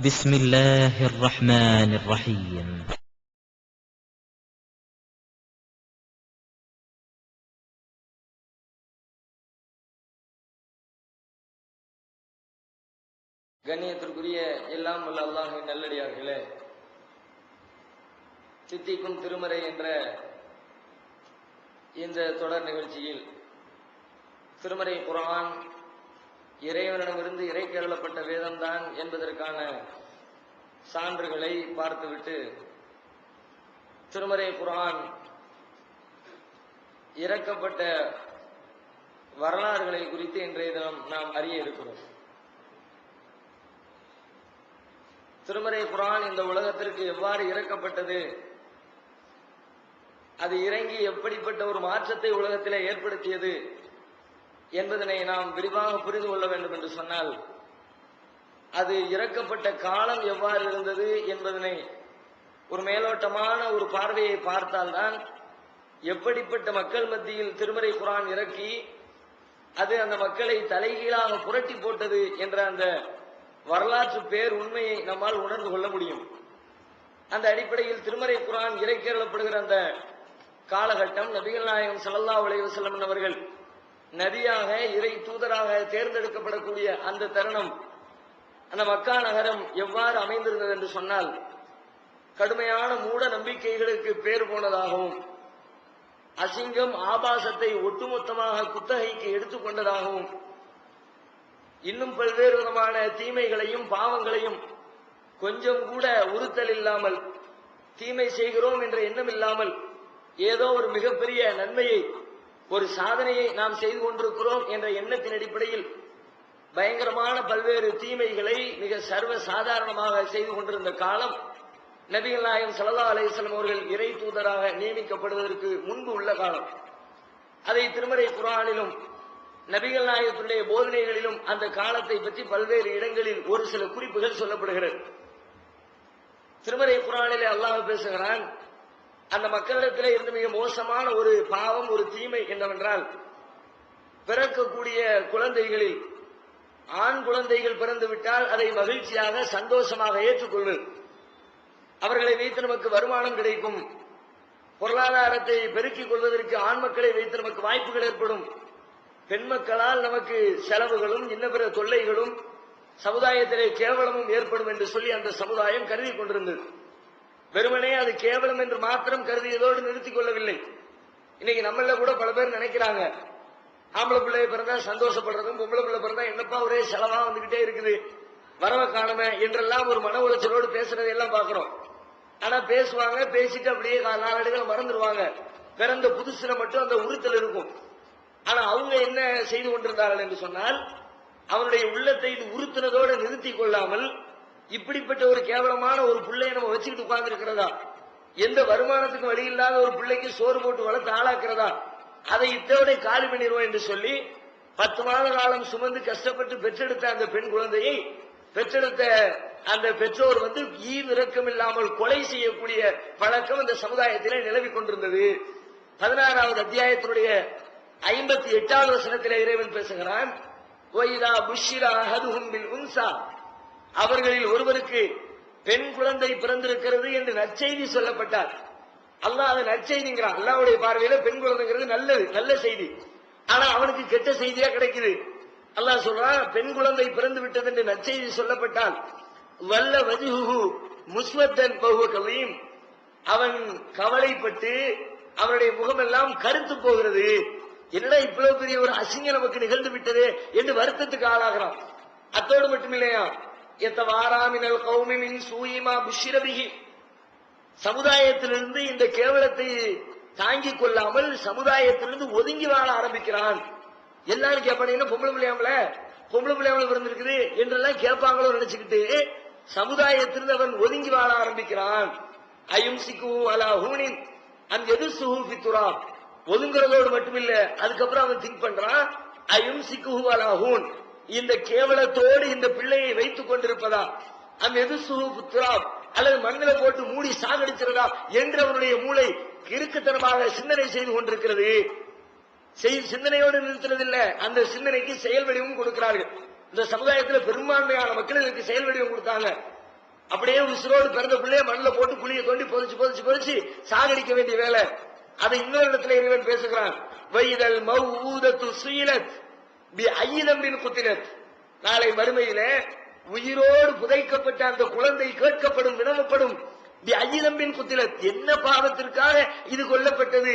بسم الله الرحمن الرحيم. கண்ணியத்திற்குரிய எல்லாம் வல்ல அல்லாஹ்வின் நல்லடியார்களே, தித்திக்கும் திருமறை என்ற இந்த தொடர் நிகழ்ச்சியில் திருமறை குர்ஆன் இறைவனிடமிருந்து இறைக்கருளப்பட்ட வேதம்தான் என்பதற்கான சான்றுகளை பார்த்துவிட்டு திருமறை குர்ஆன் இறக்கப்பட்ட வரலாறுகளை குறித்து இன்றைய தினம் நாம் அறிய இருக்கிறோம். திருமறை குர்ஆன் இந்த உலகத்திற்கு எவ்வாறு இறக்கப்பட்டது, அது இறங்கி எப்படிப்பட்ட ஒரு மாற்றத்தை உலகத்திலே ஏற்படுத்தியது என்பதனை நாம் விரிவாக புரிந்து கொள்ள வேண்டும் என்று சொன்னால், அது இறக்கப்பட்ட காலம் எவ்வாறு இருந்தது என்பதனை ஒரு மேலோட்டமான ஒரு பார்வையை பார்த்தால்தான் எப்படிப்பட்ட மக்கள் மத்தியில் திருமறை குர்ஆன் இறக்கி அது அந்த மக்களை தலைகீழாக புரட்டி போட்டது என்ற அந்த வரலாற்று பேர் உண்மையை நம்மால் உணர்ந்து கொள்ள முடியும். அந்த அடிப்படையில் திருமறை குர்ஆன் இறைக்கருளப்படுகிற அந்த காலகட்டம், நபிகள் நாயகம் ஸல்லல்லாஹு அலைஹி வஸல்லம் அவர்கள் நபியாக இறை தூதராக தேர்ந்தெடுக்கப்படக்கூடிய அந்த தருணம், அந்த மக்கா நகரம் எவ்வாறு அமைந்திருந்தது என்று சொன்னால், கடுமையான மூட நம்பிக்கைகளுக்கு பேர் போனதாகவும், அசிங்கம் ஆபாசத்தை ஒட்டுமொத்தமாக குத்தகைக்கு எடுத்துக்கொண்டதாகவும், இன்னும் பல்வேறு விதமான தீமைகளையும் பாவங்களையும் கொஞ்சம் கூட உறுத்தல் இல்லாமல், தீமை செய்கிறோம் என்ற எண்ணம் இல்லாமல், ஏதோ ஒரு மிகப்பெரிய நன்மையை, ஒரு சாதனையை நாம் செய்து கொண்டிருக்கிறோம் என்ற எண்ணத்தின் அடிப்படையில் பயங்கரமான பல்வேறு தீமைகளை மிக சர்வ சாதாரணமாக செய்து கொண்டிருந்த காலம், நபிகள் நாயகம் ஸல்லல்லாஹு அலைஹி வஸல்லம் அவர்கள் இறை தூதராக நியமிக்கப்படுவதற்கு முன்பு உள்ள காலம். அதை திருமறை குர்ஆனிலும் நபிகள் நாயகத்துடைய போதனைகளிலும் அந்த காலத்தை பற்றி பல்வேறு இடங்களில் ஒரு சில குறிப்புகள் சொல்லப்படுகிறது. திருமறை குர்ஆனிலே அல்லாஹ் பேசுகிறான், அந்த மக்களிடத்திலே இருந்து மிக மோசமான ஒரு பாவம், ஒரு தீமை என்னவென்றால், பிறக்கக்கூடிய குழந்தைகளில் ஆண் குழந்தைகள் பிறந்து விட்டால் அதை மகிழ்ச்சியாக சந்தோஷமாக ஏற்றுக்கொள்வது, அவர்களை வைத்து நமக்கு வருமானம் கிடைக்கும், பொருளாதாரத்தை பெருக்கிக் கொள்வதற்கு ஆண் மக்களை வைத்து நமக்கு வாய்ப்புகள் ஏற்படும், பெண் மக்களால் நமக்கு செலவுகளும் இன்ன பிற தொல்லைகளும் சமுதாயத்திலே கேவலமும் ஏற்படும் என்று சொல்லி அந்த சமுதாயம் கருதி கொண்டிருந்தது. வெறுமனே அது கேவலம் என்று மாத்திரம் கருதியதோடு நிறுத்திக் கொள்ளவில்லை. இன்னைக்கு நம்மள கூட பல பேர் நினைக்கிறாங்க, ஆம்பளை பிள்ளை பிறந்தா சந்தோஷப்படுறதும், பொம்பளை பிள்ளை பிறந்தா என்னப்பா ஒரே செலவா வந்துகிட்டே இருக்குது, வரவ காணுமே என்றெல்லாம் ஒரு மன உளைச்சலோடு பேசுறதை எல்லாம் பாக்குறோம். ஆனா பேசுவாங்க, பேசிட்டு அப்படியே நாளடைவில் மறந்துடுவாங்க. பிறந்த புதுசுல மட்டும் அந்த உறுத்தல் இருக்கும். ஆனா அவங்க என்ன செய்து கொண்டிருந்தார்கள் என்று சொன்னால், அவனுடைய உள்ளத்தை இது உறுத்தினதோடு நிறுத்தி கொள்ளாமல், இப்படிப்பட்ட ஒரு கேவலமான ஒரு பிள்ளையை நம்ம வச்சுக்கிட்டு உட்கார்ந்து இருக்கிறதா, எந்த வருமானத்துக்கு வழி இல்லாத ஒரு பிள்ளைக்கு சோறு போட்டு வளர்த்து ஆளாக்குறதா, அதை இத்தோட காலி பண்ணிடுவோம் என்று சொல்லி 10 மாத காலம் சுமந்து கஷ்டப்பட்டு பெற்றெடுத்த அந்த பெண் குழந்தையை பெற்றெடுத்த அந்த பெற்றோர் ஈவு இரக்கம் இல்லாமல் கொலை செய்யக்கூடிய பழக்கம் அந்த சமுதாயத்திலே நிலவி கொண்டிருந்தது. 16வது அத்தியாயத்தினுடைய 58வது வசனத்திலே இறைவன் பேசுகிறான், ஒய்தா புஷ்ஷிரா அஹதுஹும் பில் உன்சா, அவர்களில் ஒருவருக்கு பெண் குழந்தை பிறந்திருக்கிறது என்று நற்செய்தி சொல்லப்பட்டார். அல்லாஹ் அதை நற்செய்திங்கிறான். அல்லாஹ்வுடைய பார்வையில பெண் குழந்தைங்கிறது நல்லது, நல்ல செய்தி. ஆனா அவனுக்கு கெட்ட செய்தியா கிடைக்குது. அல்லாஹ் சொல்றான், பெண் குழந்தை பிறந்து விட்டது என்று நற்செய்தி சொல்லப்பட்டால், வல்ல வஜ்ஹுஹு முஸ்வத்தன் பஹுவ கலீம், அவன் கவலைப்பட்டு அவனுடைய முகமெல்லாம் கருத்து போகிறது. என்னடா இவ்வளவு பெரிய ஒரு அசிங்கம் நமக்கு நிகழ்ந்து விட்டது என்று வருத்தத்துக்கு ஆளாகிறான். அத்தோடு மட்டுமில்லையா, எத்தவாராமினல் கௌமின் சூயிமா புஷ்ரபிஹி, சமுதாயத்திலிருந்து இந்த கேவலத்தை தாங்கிக் கொள்ளாமல் சமுதாயத்திலிருந்து ஒதுங்கி வாழ ஆரம்பிக்கிறான். எல்லாரும் கேட்பானீங்கன்னா பொம்பளை பிள்ளையாமல பிறந்திருக்குது என்றெல்லாம் கேட்பாங்களோ நினைச்சுக்கிட்டு சமுதாயத்திலிருந்து அவன் ஒதுங்கி வாழ ஆரம்பிக்கிறான். அயும்சிக்கு அலா ஹூனின் அந்த எது சுஹூபித்துரா, ஒதுங்குறதோடு மட்டுமில்ல, அதுக்கப்புறம் அவன் திங்க் பண்றான், அயும்சிக்கு அலா ஹூன், இந்த கேவலத்தோடு இந்த பிள்ளையை வைத்துக் கொண்டிருப்பதா, அந்த எது சுஹூபித்துரா அல்லது மண்ணில போட்டு மூடி சாகடிச்சிருந்தா என்று அவனுடைய மூளை கிறுக்குத்தனமாக சிந்தனை செய்து கொண்டிருக்கிறது. சிந்தனையோடு நிறுத்துறதில்லை, அந்த சிந்தனைக்கு செயல் வடிவம் கொடுக்கிறார்கள். இந்த சமுதாயத்தில் பெரும்பான்மையான மக்கள் இதற்கு செயல் வடிவம் கொடுத்தாங்க. அப்படியே உசுரோடு பிறந்த பிள்ளைய மண்ணில் போட்டு குழியை தோண்டி பொதிச்சு சாகடிக்க வேண்டிய வேலை. அதை இன்னொரு இடத்துல இறைவன் பேசுகிறான். வைதல் மௌஊதத்து சுயிலத் பி ஐயிதம்பின் குத்திலத். நாளை மறுமையில உயிரோடு புதைக்கப்பட்ட அந்த குழந்தை கேட்கப்படும், வினவப்படும். பி ஐயிதம்பின் குத்திலத், என்ன பாவத்திற்காக இது கொல்லப்பட்டது,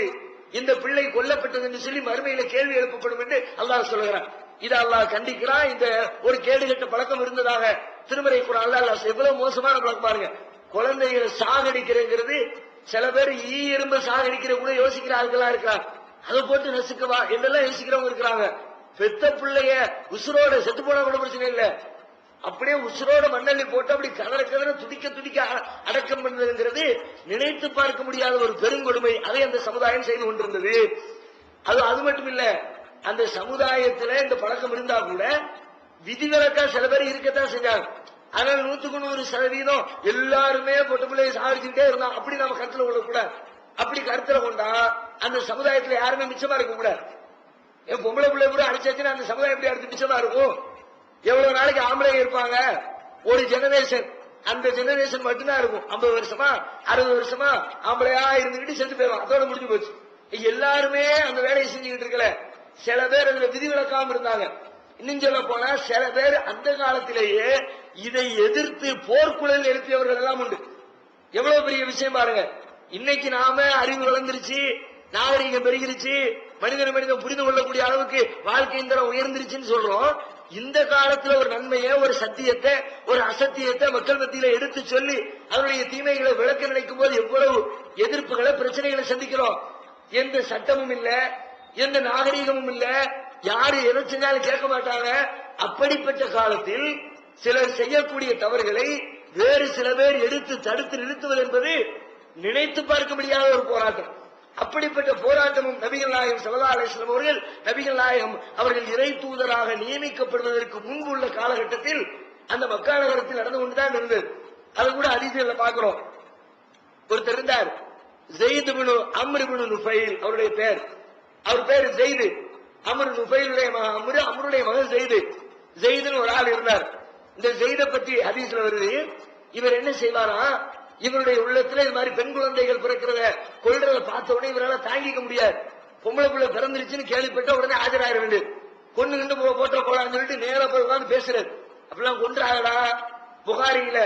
இந்த பிள்ளை கொல்லப்பட்டது என்று சொல்லி மறுமையில கேள்வி எழுப்பப்படும் என்று அல்லாஹ் சொல்லுகிறான். இது அல்லாஹ் கண்டிக்கிறான். இந்த ஒரு கேடுகட்ட பழக்கம் இருந்ததாக திருமறை குர்ஆன்ல அல்லாஹ் எவ்வளவு மோசமான பழக்கம் பாருங்க. குழந்தைகளை சாகடிக்கிறேங்கிறது, சில பேர் ஈ எறும்பு சாகடிக்கிற கூட யோசிக்கிற ஆட்களா இருக்கிறாங்க. அதை போட்டு நசுக்கவா என்றெல்லாம் யோசிக்கிறவங்க இருக்கிறாங்க. பெத்த பிள்ளைய உசுரோட செத்து போனா கூட பிரச்சனை இல்லை, அப்படியே உசுரோட மண்ணள்ளி போட்டு அப்படி கதற துடிக்க அடக்கம் பண்ணுறதுங்கிறது நினைத்து பார்க்க முடியாத ஒரு பெருங்கொடுமை. அதை அந்த சமுதாயம் செய்து கொண்டிருந்தது. அது மட்டும் இல்ல, அந்த சமுதாயத்துல இந்த பழக்கம் இருந்தா கூட விதிவிலக்கா சில பேர் இருக்கத்தான் செஞ்சாங்க. அதனால 100% எல்லாருமே பொட்டு பிள்ளையை சாதிச்சுக்கிட்டே இருந்தான். அப்படி நம்ம கருத்துல கொள்ளக்கூடாது. அப்படி கருத்துல கொண்டா அந்த சமுதாயத்துல யாருமே மிச்சமா இருக்க கூடாது. என் பொம்பளை பிள்ளை கூட அடிச்சாச்சுன்னா அந்த சமுதாயம் எப்படி அடுத்து மிச்சமா இருக்கும்? எவ்வளவு நாளைக்கு ஆம்பளை இருப்பாங்க? ஒரு ஜெனரேஷன், அந்த ஜெனரேஷன் மட்டும்தான் இருக்கும். 50 வருஷமா 60 வருஷமா ஆம்பளையா இருந்துகிட்டு செத்து போயிடும், அதோட முடிஞ்சு போச்சு. எல்லாருமே அந்த வேலையை செஞ்சுக்கிட்டு இருக்கல. சில பேர் அதுல விதிவிலக்காம இருந்தாங்க. இன்னும் சொல்ல போனா சில பேர் அந்த காலத்திலேயே இதை எதிர்த்து போர்க்குழல் எழுப்பியவர்கள் எல்லாம் உண்டு. எவ்வளவு பெரிய விஷயம் பாருங்க. இன்னைக்கு நாம அறிவு வளர்ந்துருச்சு, நாகரிகம் பெருகிருச்சு, மனிதன் புரிந்து கொள்ளக்கூடிய அளவுக்கு வாழ்க்கையின் தரம் உயர்ந்துருச்சுன்னு சொல்றோம். இந்த காலத்துல ஒரு நன்மையை, ஒரு சத்தியத்தை, ஒரு அசத்தியத்தை மக்கள் மத்தியில எடுத்து சொல்லி அதனுடைய தீமைகளை விளக்க நினைக்கும் போது எவ்வளவு எதிர்ப்புகளை, பிரச்சனைகளை சந்திக்கிறோம். எந்த சட்டமும் இல்ல, எந்த நாகரிகமும் இல்ல, யாரு எதை செஞ்சாலும் கேட்க மாட்டாங்க. அப்படிப்பட்ட காலத்தில் சிலர் செய்யக்கூடிய தவறுகளை வேறு சில பேர் எடுத்து தடுத்து நிறுத்துவது என்பது நினைத்து பார்க்க முடியாத ஒரு போராட்டம். அப்படிப்பட்ட போராட்டமும் நபிகள் நாயகம் ஸல்லல்லாஹு அலைஹி வஸல்லம் அவர்கள், நபிகள் நாயகம் அவர்கள் இறை தூதராக நியமிக்கப்படுவதற்கு முன்பு உள்ள காலகட்டத்தில் அந்த மக்கா நகரத்தில் நடந்து கொண்டுதான் இருந்தது. அது கூட ஹதீஸ்ல பார்க்கிறோம். ஒருத்தர் இருந்தார், ஸைத் இப்னு அம்ர் இப்னு நுஃபைல் அவருடைய பேர். அவர் பேர் ஸைத். அம்ர் நுஃபைலுடைய மகன் அம்ர், அம்ருடைய மகன் ஸைத். ஸைத்னு ஒரு ஆள் இருந்தார். இந்த ஸைதை பற்றி ஹதீஸ்ல வருது. இவர் என்ன செய்வாரா, இவருடைய உள்ளத்துல இது மாதிரி பெண் குழந்தைகள் பிறக்கிறத கொள்றத பார்த்த உடனே இவரால் தாங்கிக்க முடியாது. பொம்பளை பிள்ளை பிறந்துருச்சுன்னு கேள்விப்பட்ட உடனே ஆஜராயிர வேண்டியது. கொண்டு நின்று போட்ட போலான்னு சொல்லிட்டு நேரா போய் உட்கார்ந்து பேசுறது. அப்படிலாம் கொன்றாங்களா? புகாரியில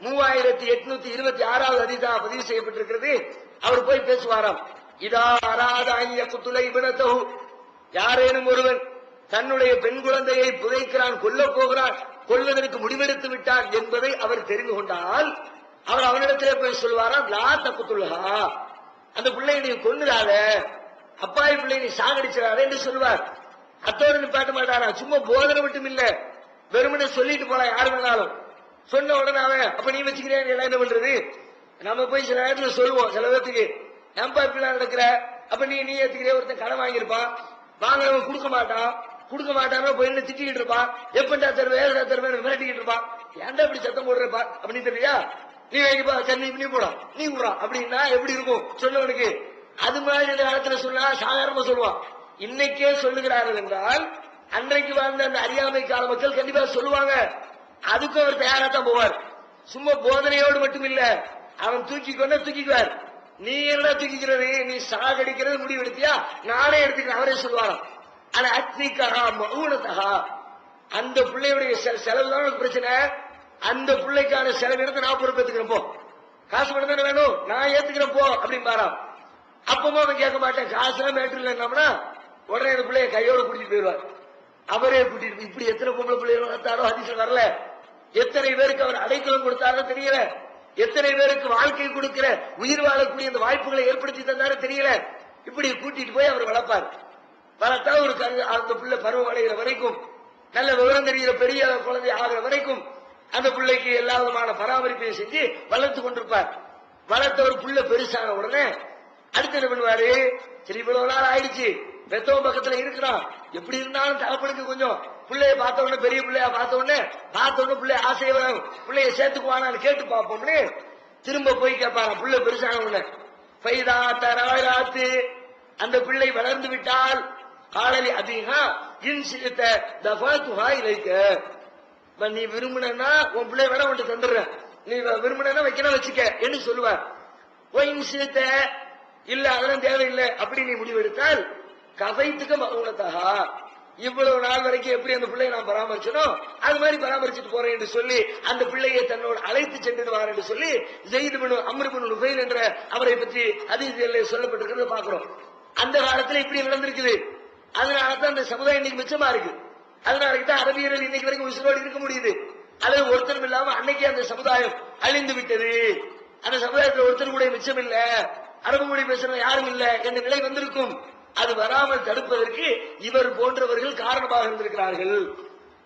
3826வது ஹதீஸா பதிவு செய்யப்பட்டிருக்கிறது. அவர் போய் பேசுவாராம். இதா அராத ஐய குத்துலை வினத்தஹு, யாரேனும் ஒருவன் தன்னுடைய பெண் குழந்தையை புதைக்கிறான், கொல்ல போகிறான், கொல்வதற்கு முடிவெடுத்து விட்டான் என்பதை அவர் தெரிந்து கொண்டால் அவர் அவனிடத்திலே போய் சொல்வாராம், லா தக்குத்துல்லஹா, அந்த பிள்ளையை நீ கொன்னுடாத, அப்பாவி பிள்ளை நீ சாகடிச்சிடாத என்று சொல்வார். அத்தோடு நிப்பாட்ட மாட்டாரா? சும்மா போதனை மட்டும் இல்ல, வெறுமனே சொல்லிட்டு போலாம் யாரு வேணாலும். சொன்ன உடனே அவன் அப்ப நீ வச்சுக்கிறேன் எல்லாம் என்ன பண்றது? நம்ம போய் சில நேரத்துல சொல்லுவோம் சில பேருக்கு, ஏன்பா இப்படிலாம் நடக்கிற, அப்ப நீ ஏத்துக்கிற. ஒருத்தன் கடன் வாங்கியிருப்பான், வாங்கினவன் கொடுக்க மாட்டான் போய் என்ன திட்டிக்கிட்டு இருப்பான், எப்படா தருவேன் மிரட்டிக்கிட்டு இருப்பான். ஏன்டா இப்படி சத்தம் போடுறப்பா அப்படின்னு தெரியா, நீ வாங்கிப்பா சரி நீ போடா நீ விடுறா அப்படின்னா எப்படி இருக்கும் சொன்னவனுக்கு? அது மாதிரி இந்த காலத்துல சொன்னா சாதாரணமா சொல்லுவான். இன்னைக்கே சொல்லுகிறார்கள் என்றால் அன்றைக்கு வாழ்ந்த அந்த அறியாமை கால மக்கள் கண்டிப்பா சொல்லுவாங்க. அதுக்கும் அவர் தயாராத்தான் போவார். சும்மா போதனையோடு மட்டும் இல்ல, அவன் தூக்கிக்குவார். நீ என்ன தூக்கிக்கிறது, நீ சாகடிக்கிறது முடிவு எடுத்தியா, நானே எடுத்துக்கிறேன் அவரே சொல்லுவாராம். ஆனா அத்னிகா மௌனதஹா, அந்த பிள்ளையுடைய செலவு தான் பிரச்சனை. அந்த பிள்ளைக்கான செலவு எடுத்து நான் பொறுப்பேற்றுக்கிறேன், போ காசு மட்டும் தானே வேணும், நான் ஏத்துக்கிறேன் போ அப்படின்னு பாராம். அப்பவும் அவன் கேட்க மாட்டேன், காசுலாம் மேட்டர் இல்லைன்னா உடனே அந்த பிள்ளைய கையோட கூட்டிட்டு போயிடுவார். அவரே கூட்டிட்டு. இப்படி எத்தனை பொம்பளை பிள்ளைகள் வளர்த்தாரோ ஹதீஸ்ல வரல. எத்தனை பேருக்கு அவர் அடைக்கலம் கொடுத்தாரோ தெரியல. எத்தனை பேருக்கு வாழ்க்கை கொடுக்கிற உயிர் வாழக்கூடிய அந்த வாய்ப்புகளை ஏற்படுத்தி தந்தாரோ தெரியல. இப்படி கூட்டிட்டு போய் அவர் வளர்ப்பார். வளர்த்தா ஒரு அந்த பிள்ளை பருவம் அடைகிற வரைக்கும், நல்ல விவரம் தெரிகிற பெரிய குழந்தை ஆகிற வரைக்கும் அந்த பிள்ளைக்கு எல்லா விதமான பராமரிப்பையும் செஞ்சு வளர்த்து கொண்டிருப்பார். வளர்த்த ஒரு பிள்ளை பெருசான உடனே அடுத்து என்ன பண்ணுவாரு, சரி இவ்வளவு நாள் ஆயிடுச்சு, பெத்தவன் பக்கத்துல இருக்கிறான், எப்படி இருந்தாலும் தகப்பனுக்கு கொஞ்சம் பிள்ளைய பார்த்த உடனே, பெரிய பிள்ளையா பார்த்த உடனே பிள்ளைய ஆசையை வரும், பிள்ளைய சேர்த்துக்குவானான்னு கேட்டு பார்ப்போம்னு திரும்ப போய் கேட்பாங்க. பிள்ளை பெருசான உடனே பைதா தராத்து, அந்த பிள்ளை வளர்ந்து விட்டால் காலலி அதிகா இன்சித்த தஃபாத்துஹா இலைக்க, நீ விரும்பினா உன் பிள்ளை வேணா உன்ட்டு தந்துடுறேன், நீ விரும்பினா வைக்கணும் வச்சுக்க என்று சொல்லுவார். ஒயின்சித்த இல்ல அதெல்லாம் தேவையில்லை அப்படி நீ முடிவெடுத்தால் கதைத்துக்க மகனத்தகா இவ்வளவு நாள் வரைக்கும் எப்படி அந்த பிள்ளையை நான் பராமரிச்சனும் அது மாதிரி பராமரிச்சுட்டு போறேன் என்று சொல்லி அந்த பிள்ளையை தன்னோடு அழைத்து சென்றுடுவார் என்று சொல்லி ஜெயித் பின் அம்ர் பின் நுஃபைல் என்ற அவரை பற்றி ஹதீஸ்களில் சொல்லப்பட்டிருக்கிறத பாக்குறோம். அந்த காலத்துல இப்படி நடந்திருக்குது. அதனாலதான் அந்த சமுதாயம் இன்னைக்கு மிச்சமா இருக்கு. அதனாலதான் அரபியர்கள் இன்னைக்கு வரைக்கும் உயிரோடு இருக்க முடியுது. அல்லது ஒருத்தரும் இல்லாம அன்னைக்கு அந்த சமுதாயம் அழிந்து விட்டது. அந்த சமுதாயத்தில் ஒருத்தர் கூட மிச்சம் இல்ல, அரபு மொழி பேசுற யாரும் இல்ல என்ற நிலை வந்திருக்கும். அது வராமல் தடுப்பதற்கு இவர் போன்றவர்கள் காரணமாக இருந்திருக்கிறார்கள்.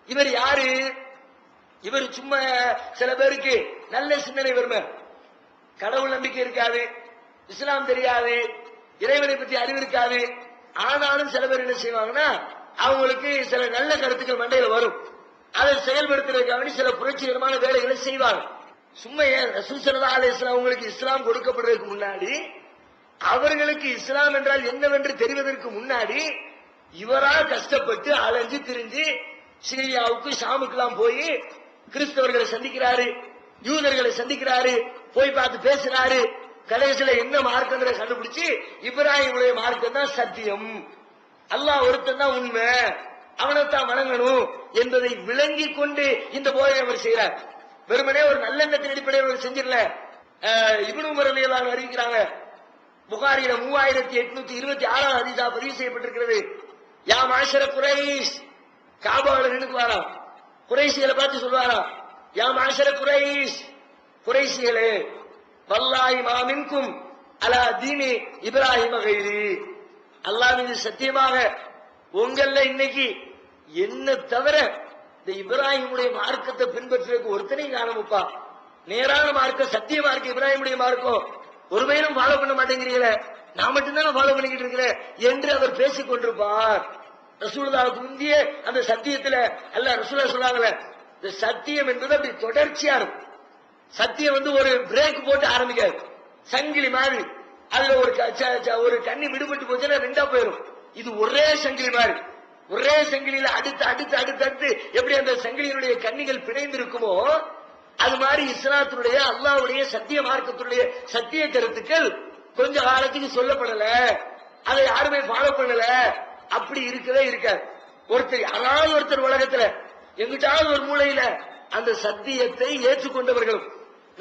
இவர் யாரு? இவர் சும்மா சில பேருக்கு நல்ல சிந்தனை வருமே, கடவுள் நம்பிக்கை இருக்காது, இஸ்லாம் தெரியாது, இறைவனை பற்றி அறிவு இருக்காது. ஆனாலும் சில பேர் என்ன செய்வாங்கன்னா அவங்களுக்கு சில நல்ல கருத்துக்கள் மண்டையில வரும். அதை செயல்படுத்துறதுக்காக சில புரட்சிகரமான வேலைகளை செய்வாங்க. சும்மா ரசூல் ஸல்லல்லாஹு அலைஹி வஸல்லம் அவங்களுக்கு இஸ்லாம் கொடுக்கப்படுறதுக்கு முன்னாடி, அவர்களுக்கு இஸ்லாம் என்றால் என்னவென்று தெரிவதற்கு முன்னாடி இவரா கஷ்டப்பட்டு அலைஞ்சு திரிஞ்சு சிரியாவுக்கு ஷாமுக்கெல்லாம் போய் கிறிஸ்தவர்களை சந்திக்கிறாரு, யூதர்களை சந்திக்கிறாரு, போய் பார்த்து பேசுறாரு. கடைசியில என்ன மார்க்கங்களை கண்டுபிடிச்சு இப்ராஹிமுடைய மார்க்கம் தான் சத்தியம், அல்லாஹ் ஒருத்தன் தான் உண்மை, அவனைத்தான் வணங்கணும் என்பதை விளங்கி கொண்டு இந்த போதை அவர் செய்யறார். வெறுமனே ஒரு நல்லெண்ணத்தின் அடிப்படையில் அவர் செஞ்சிடல. இப்னு உமர் ரலியல்லாஹு அன்ஹு அறிவிக்கிறாங்க, புகாரில 3826 ஹதீஸா பதிவு செய்யப்பட்டிருக்கிறது. யா மாஷர குரைஷ், காபால நின்னுக்குவாராம், குறைஷிகளை பார்த்து சொல்வாராம், யா மாஷர குரைஷ், குறைஷிகளே, வல்லாஹி மா மின்கும் அலா தீனி இப்ராஹிம கைரி, அல்லாஹ் மீது சத்தியமாக உங்கள இன்னைக்கு என்ன தவிர இந்த இப்ராஹிமுடைய மார்க்கத்தை பின்பற்றுறதுக்கு ஒருத்தனையும் காணமுப்பா. நேரான மார்க்கம், சத்திய மார்க்கம் இப்ராஹிமுடைய மார்க்கம், ஒரு பேரும் ஃபாலோ பண்ண மாட்டேங்கிறீங்களே, நான் மட்டும்தானே ஃபாலோ பண்ணிக்கிட்டு இருக்கிறேன் என்று அவர் பேசிக் கொண்டிருப்பார். ரசூலுல்லாஹ்வுக்கு முந்திய அந்த சத்தியத்துல அல்ல ரசூலுல்லாஹ் சொல்றாங்களே, இந்த சத்தியம் என்பது அப்படி தொடர்ச்சியா இருக்கும். சத்தியம் ஒரு பிரேக் போட்டு ஆரம்பிக்காது, சங்கிலி மாதிரி. அதுல ஒரு கண்ணி விடுபட்டு போச்சுன்னா ரெண்டா போயிடும். இது ஒரே சங்கிலி மாதிரி, ஒரே சங்கிலியில அடுத்து அடுத்து அடுத்து அடுத்து எப்படி அந்த சங்கிலியினுடைய கண்ணிகள் பிணைந்து இருக்குமோ அது மாதிரி இஸ்லாத்தினுடைய அல்லாஹ்வுடைய சத்திய மார்க்கத்தினுடைய சத்திய கருத்துக்கள் கொஞ்ச காலத்துக்கு சொல்லப்படல, அதை யாருமே ஃபாலோ பண்ணல, அப்படி இருக்கவே இருக்காது. ஒருத்தர் யாராவது ஒருத்தர் உலகத்துல எங்கிட்டாவது ஒரு மூலையில அந்த சத்தியத்தை ஏற்றுக்கொண்டவர்களும்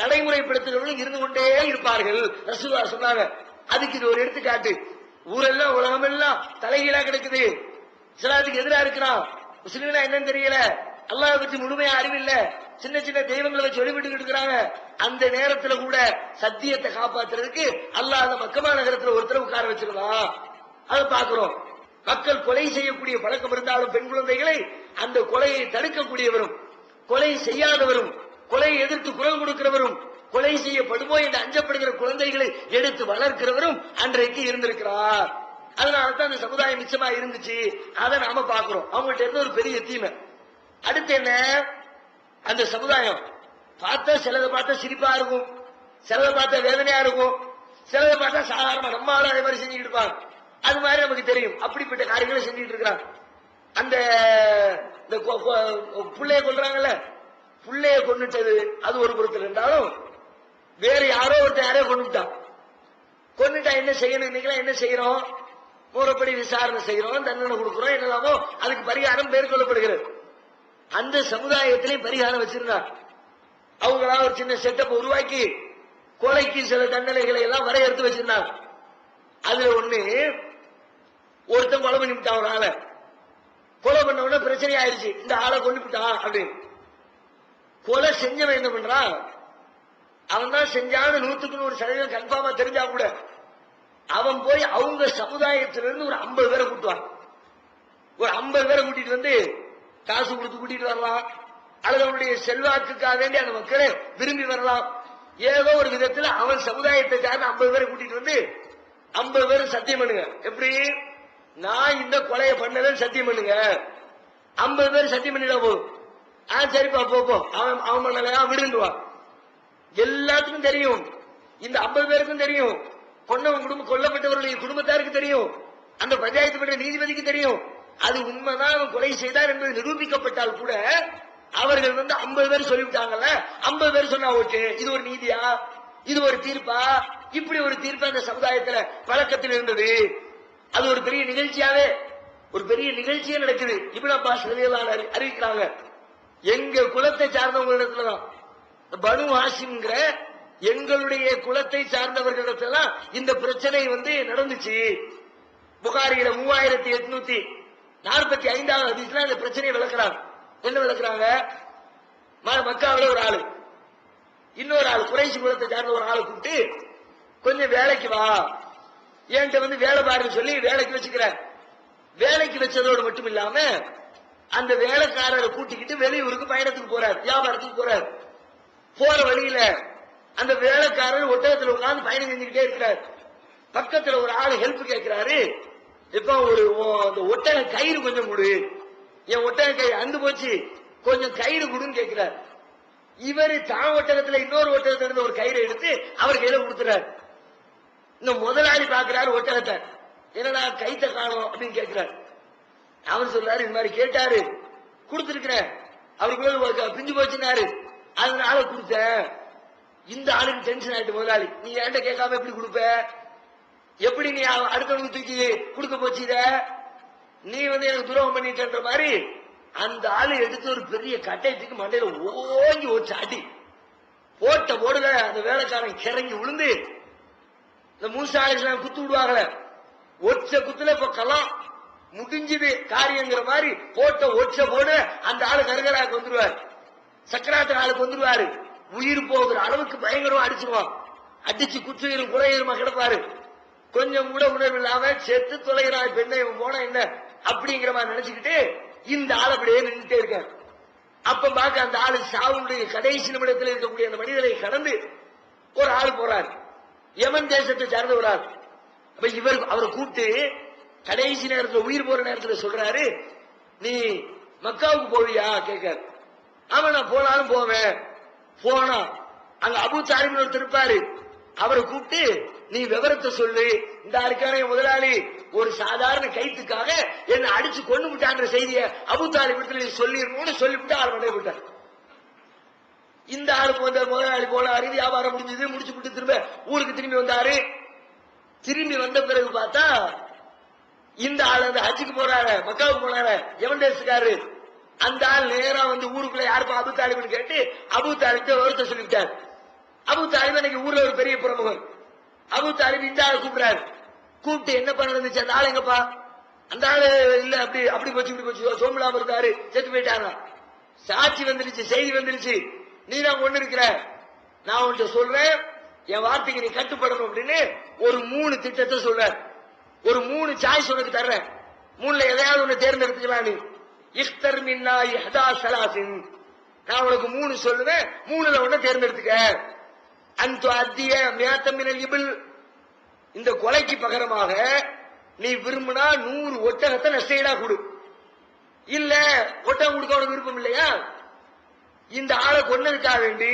நடைமுறைப்படுத்துகிறவர்களும் இருந்து கொண்டே இருப்பார்கள். ரசூலுல்லாஹ் சொன்னாங்க. அதுக்கு இது ஒரு எடுத்துக்காட்டு. ஊரெல்லாம் உலகமெல்லாம் தலைகீழா கிடக்குது, இஸ்லாத்துக்கு எதிராக இருக்கிறான், முஸ்லிம்னா என்னன்னு தெரியல, அல்லாஹ் பற்றி முழுமையா அறிவில்ல, சின்ன சின்ன தெய்வங்களை வச்சு வழிபட்டு இருக்கிறாங்க. அந்த நேரத்துல கூட சத்தியத்தை காப்பாற்றுறதுக்கு அல்லாஹ் அந்த மக்கமா நகரத்துல ஒருத்தர் உட்கார வச்சிருந்தான். அதை பாக்குறோம். மக்கள் கொலை செய்யக்கூடிய பழக்கம் இருந்தாலும் பெண் குழந்தைகளை அந்த கொலையை தடுக்கக்கூடியவரும், கொலை செய்யாதவரும், கொலையை எதிர்த்து குரல் கொடுக்கிறவரும், கொலை செய்யப்படுமோ என்று அஞ்சப்படுகிற குழந்தைகளை எடுத்து வளர்க்கிறவரும் அன்றைக்கு இருந்திருக்கிறார். அதனாலதான் அந்த சமுதாயம் மிச்சமா இருந்துச்சு. அதை நாம பாக்குறோம். அவங்கள்ட்ட இருந்து ஒரு பெரிய தீமை. அடுத்து என்ன, அந்த சமுதாயம் பார்த்தா சிலதை பார்த்தா சிரிப்பா இருக்கும், சிலதை பார்த்தா வேதனையா இருக்கும், சிலதை பார்த்தா சாதாரணமா நம்மளும் அதே மாதிரி செஞ்சுட்டு இருப்பாங்க. அது மாதிரி நமக்கு தெரியும். அப்படிப்பட்ட காரியங்களை செஞ்சுட்டு இருக்கிறாங்க. அந்த புள்ளைய கொள்றாங்கல்ல, புள்ளைய கொண்டுட்டது அது ஒரு புறத்தில் இருந்தாலும் வேற யாரோ ஒருத்தர் யாரையோ கொண்டுட்டான். கொண்டுட்டா என்ன செய்யணும்? இன்னைக்கு என்ன செய்யறோம்? முறைப்படி விசாரணை செய்யறோம், தண்டனை கொடுக்கிறோம், என்னலாமோ அதுக்கு பரிகாரம் மேற்கொள்ளப்படுகிறது. அந்த சமுதாயத்திலே பரிகாரம் வச்சிருந்தார். அவங்களா ஒரு சின்ன செட்டப் உருவாக்கி கொலைக்கு சில தண்டனைகளை எல்லாம் வரையறுத்து வச்சிருந்தாங்க. அதுல ஒண்ணு, ஒருத்தன் கொலை பண்ணிவிட்டான், ஒரு ஆளை கொலை பண்ண உடனே பிரச்சனை ஆயிடுச்சு, இந்த ஆளை கொண்டு விட்டான் அப்படின்னு. கொலை செஞ்சவன் என்ன பண்றான்? அவன் தான் செஞ்சான்னு 100% கன்ஃபார்மா தெரிஞ்சா கூட அவன் போய் அவங்க சமுதாயத்திலிருந்து ஒரு 50 பேரை கூட்டுவான். ஒரு 50 பேரை கூட்டிட்டு வந்து காசு கொடுத்து கூட்டிட்டு வரலாம், அல்லது அவனுடைய செல்வாக்குக்காக வேண்டி அந்த மக்களை விரும்பி வரலாம். ஏதோ ஒரு விதத்துல அவன் சமுதாயத்தை சார்ந்த 50 பேரை கூட்டிட்டு வந்து 50 பேரும் சத்தியம் பண்ணுங்க, எப்படி நான் இந்த கொலையை பண்ணலன்னு சத்தியம் பண்ணுங்க. 50 பேர் சத்தியம் பண்ணிடா போதும். சரிப்பா போ, அவன் பண்ணல விடுவான். எல்லாத்துக்கும் தெரியும், இந்த 50 பேருக்கும் தெரியும், கொன்னவன் குடும்பம் கொல்லப்பட்டவர்களுடைய குடும்பத்தாருக்கு தெரியும், அந்த பஞ்சாயத்து பண்ற நீதிபதிக்கு தெரியும். அது உண்மைதான், அவன் கொலை செய்தார் என்பது நிரூபிக்கப்பட்டால் கூட அவர்கள் 50 பேர் சொல்லிவிட்டாங்கல்ல, 50 பேர் சொன்னா ஓகே, இது ஒரு நீதியா, இது ஒரு தீர்ப்பா? இப்படி ஒரு தீர்ப்பு அந்த சமுதாயத்துல பழக்கத்தில் இருந்தது. அது ஒரு பெரிய நிகழ்ச்சியாவே, ஒரு பெரிய நிகழ்ச்சியே நடக்குது. இப்னு அப்பாஸ் ரலியல்லாஹு அன்ஹு அறிவிக்கிறாங்க, எங்க குலத்தை சார்ந்தவங்களிடத்துலதான், பனு ஹாஷிம்ங்கிற எங்களுடைய குலத்தை சார்ந்தவர்களிடத்துல இந்த பிரச்சனை நடந்துச்சு. புகாரியில 3845 ஹதீஸ்ல அந்த பிரச்சனையை விளக்குறாங்க. என்ன விளக்குறாங்க? மக்காவில ஒரு ஆளு இன்னொரு ஆள் குறைஷி குலத்தை சார்ந்த ஒரு ஆளை கூப்பிட்டு, கொஞ்சம் வேலைக்கு வா, என்கிட்ட வேலை பாருன்னு சொல்லி வேலைக்கு வச்சுக்கிறேன். வேலைக்கு வச்சதோடு மட்டும் இல்லாம அந்த வேலைக்காரரை கூட்டிக்கிட்டு வெளியூருக்கு பயணத்துக்கு போறார், வியாபாரத்துக்கு போறார். போற வழியில அந்த வேலைக்காரர் ஒட்டகத்தில் உட்கார்ந்து பயணம் செஞ்சுக்கிட்டே இருக்கிறார். பக்கத்துல ஒரு ஆளு ஹெல்ப் கேட்கிறாரு, இப்ப ஒரு ஒட்டக கயிறு கொஞ்சம் கொடு, என் ஒட்டக கயிறு அந்து போச்சு, கொஞ்சம் கயிறு கொடுன்னு கேட்கிறார். இவரு தான் ஒட்டகத்துல இன்னொரு ஒட்டகத்துல இருந்து ஒரு கயிறை எடுத்து அவர் கையில கொடுத்துறாரு. இந்த முதலாளி பாக்குறாரு ஒட்டகத்தை, என்னடா கைத்த காணோம் அப்படின்னு கேட்கிறார். அவர் சொல்றாரு, இந்த மாதிரி கேட்டாரு, கொடுத்துருக்கிறேன், அவருக்குள்ள பிஞ்சு போச்சுனாரு, அதனால கொடுத்தேன். இந்த ஆளுக்கு டென்ஷன் ஆயிட்டு, முதலாளி நீ என்கிட்ட கேட்காம எப்படி கொடுப்ப, எப்படி நீ அடுத்தவங்க தூக்கி கொடுக்க போச்சு, இத நீ எனக்கு துரோகம் பண்ணிட்ட மாதிரி அந்த ஆளு எடுத்து ஒரு பெரிய கட்டையத்துக்கு மண்டையில ஓங்கி ஒரு சாட்டி போட்ட போடுல அந்த வேலைக்காரன் கிறங்கி விழுந்து, இந்த மூசா அலைஹிஸ்ஸலாம் குத்து விடுவாங்களே, ஒற்ற குத்துல இப்ப கலாம் முடிஞ்சது காரியங்கிற மாதிரி போட்ட ஒற்ற போடு அந்த ஆளு கருகலாக்கு வந்துருவாரு, சக்கராத்து ஆளுக்கு வந்துருவாரு. உயிர் போகிற அளவுக்கு பயங்கரமா அடிச்சிருவான். அடிச்சு குற்றுயிரும் குறையுமா கிடப்பாரு. கொஞ்சம் கூட உணர்வு இல்லாம செத்து தொலைகிறாய் பெண்ணை போன என்ன அப்படிங்கிற மாதிரி நினைச்சுக்கிட்டு இந்த ஆள் அப்படியே நின்றுட்டே இருக்க. அப்ப பார்க்க அந்த ஆளு சாவுடைய கடைசி நிமிடத்தில் இருக்கக்கூடிய அந்த மனிதரை கடந்து ஒரு ஆள் போறார், யமன் தேசத்தை சார்ந்த ஒரு ஆள். அப்ப இவர் அவரை கூப்பிட்டு கடைசி நேரத்தில் உயிர் போற நேரத்தில் சொல்றாரு, நீ மக்காவுக்கு போவியா கேட்க. ஆமா நான் போனாலும் போவேன். போனா அங்க அபூ தாலிப் ஒருத்தர் இருப்பாரு, அவரை கூப்பிட்டு நீ விவரத்தை சொல்லு, இந்த இருக்கான முதலாளி ஒரு சாதாரண கைத்துக்காக என்ன அடிச்சு கொண்டு விட்டான்ற செய்தியை அபூ தாலிப் நீ சொல்லிடணும்னு சொல்லிவிட்டு ஆள் மண்டை விட்டார். இந்த ஆளுக்கு முதலாளி போனாரு, வியாபாரம் முடிஞ்சது, முடிச்சு விட்டு திரும்ப ஊருக்கு திரும்பி வந்தாரு. திரும்பி வந்த பிறகு பார்த்தா இந்த ஆள் அந்த ஹஜ்ஜுக்கு போறாரு, மக்காவுக்கு போனாரு, எவன் தேசக்காரு, அந்த ஆள் நேரா ஊருக்குள்ள யாருப்பா அபூ தாலிப்னு கேட்டு அபூ தாலிப் வருத்த சொல்லிவிட்டார். அபூ தாலிப் இன்னைக்கு ஊர்ல ஒரு பெரிய பிரமுகர். அபூ தாலிப் இந்த ஆள் கூப்பிடுறாரு, கூப்பிட்டு என்ன பண்ண இருந்துச்சு, அந்த ஆள் எங்கப்பா, அந்த ஆளு இல்ல அப்படி அப்படி போச்சு இப்படி போச்சு, சோம்பலாம இருந்தாரு, செத்து போயிட்டாரா, சாட்சி வந்துருச்சு, செய்தி வந்துருச்சு, நீ தான் கொண்டு இருக்கிற, நான் உன்கிட்ட சொல்றேன் என் வார்த்தைக்கு நீ கட்டுப்படணும் அப்படின்னு ஒரு 3 திட்டத்தை சொல்ற, ஒரு 3 சாய்ஸ் உனக்கு தர்றேன், 3ல எதையாவது ஒண்ணு தேர்ந்தெடுத்துக்கலாம், நீ இஃப்தர் மின்னா இஹ்தா ஸலாசின், நான் உனக்கு 3 சொல்லுவேன், 3ல ஒண்ணு தேர்ந்தெடுத்துக்க. அன்து அத்திய மியாத்தம் மினல் இபில், இந்த கொலைக்கு பகரமாக நீ விரும்பினா 100 ஒட்டகத்தை நஷ்டஈடா கொடு, இல்ல ஒட்டகம் கொடுக்க உனக்கு விருப்பம் இல்லையா, இந்த ஆளை கொன்னதுக்காக வேண்டி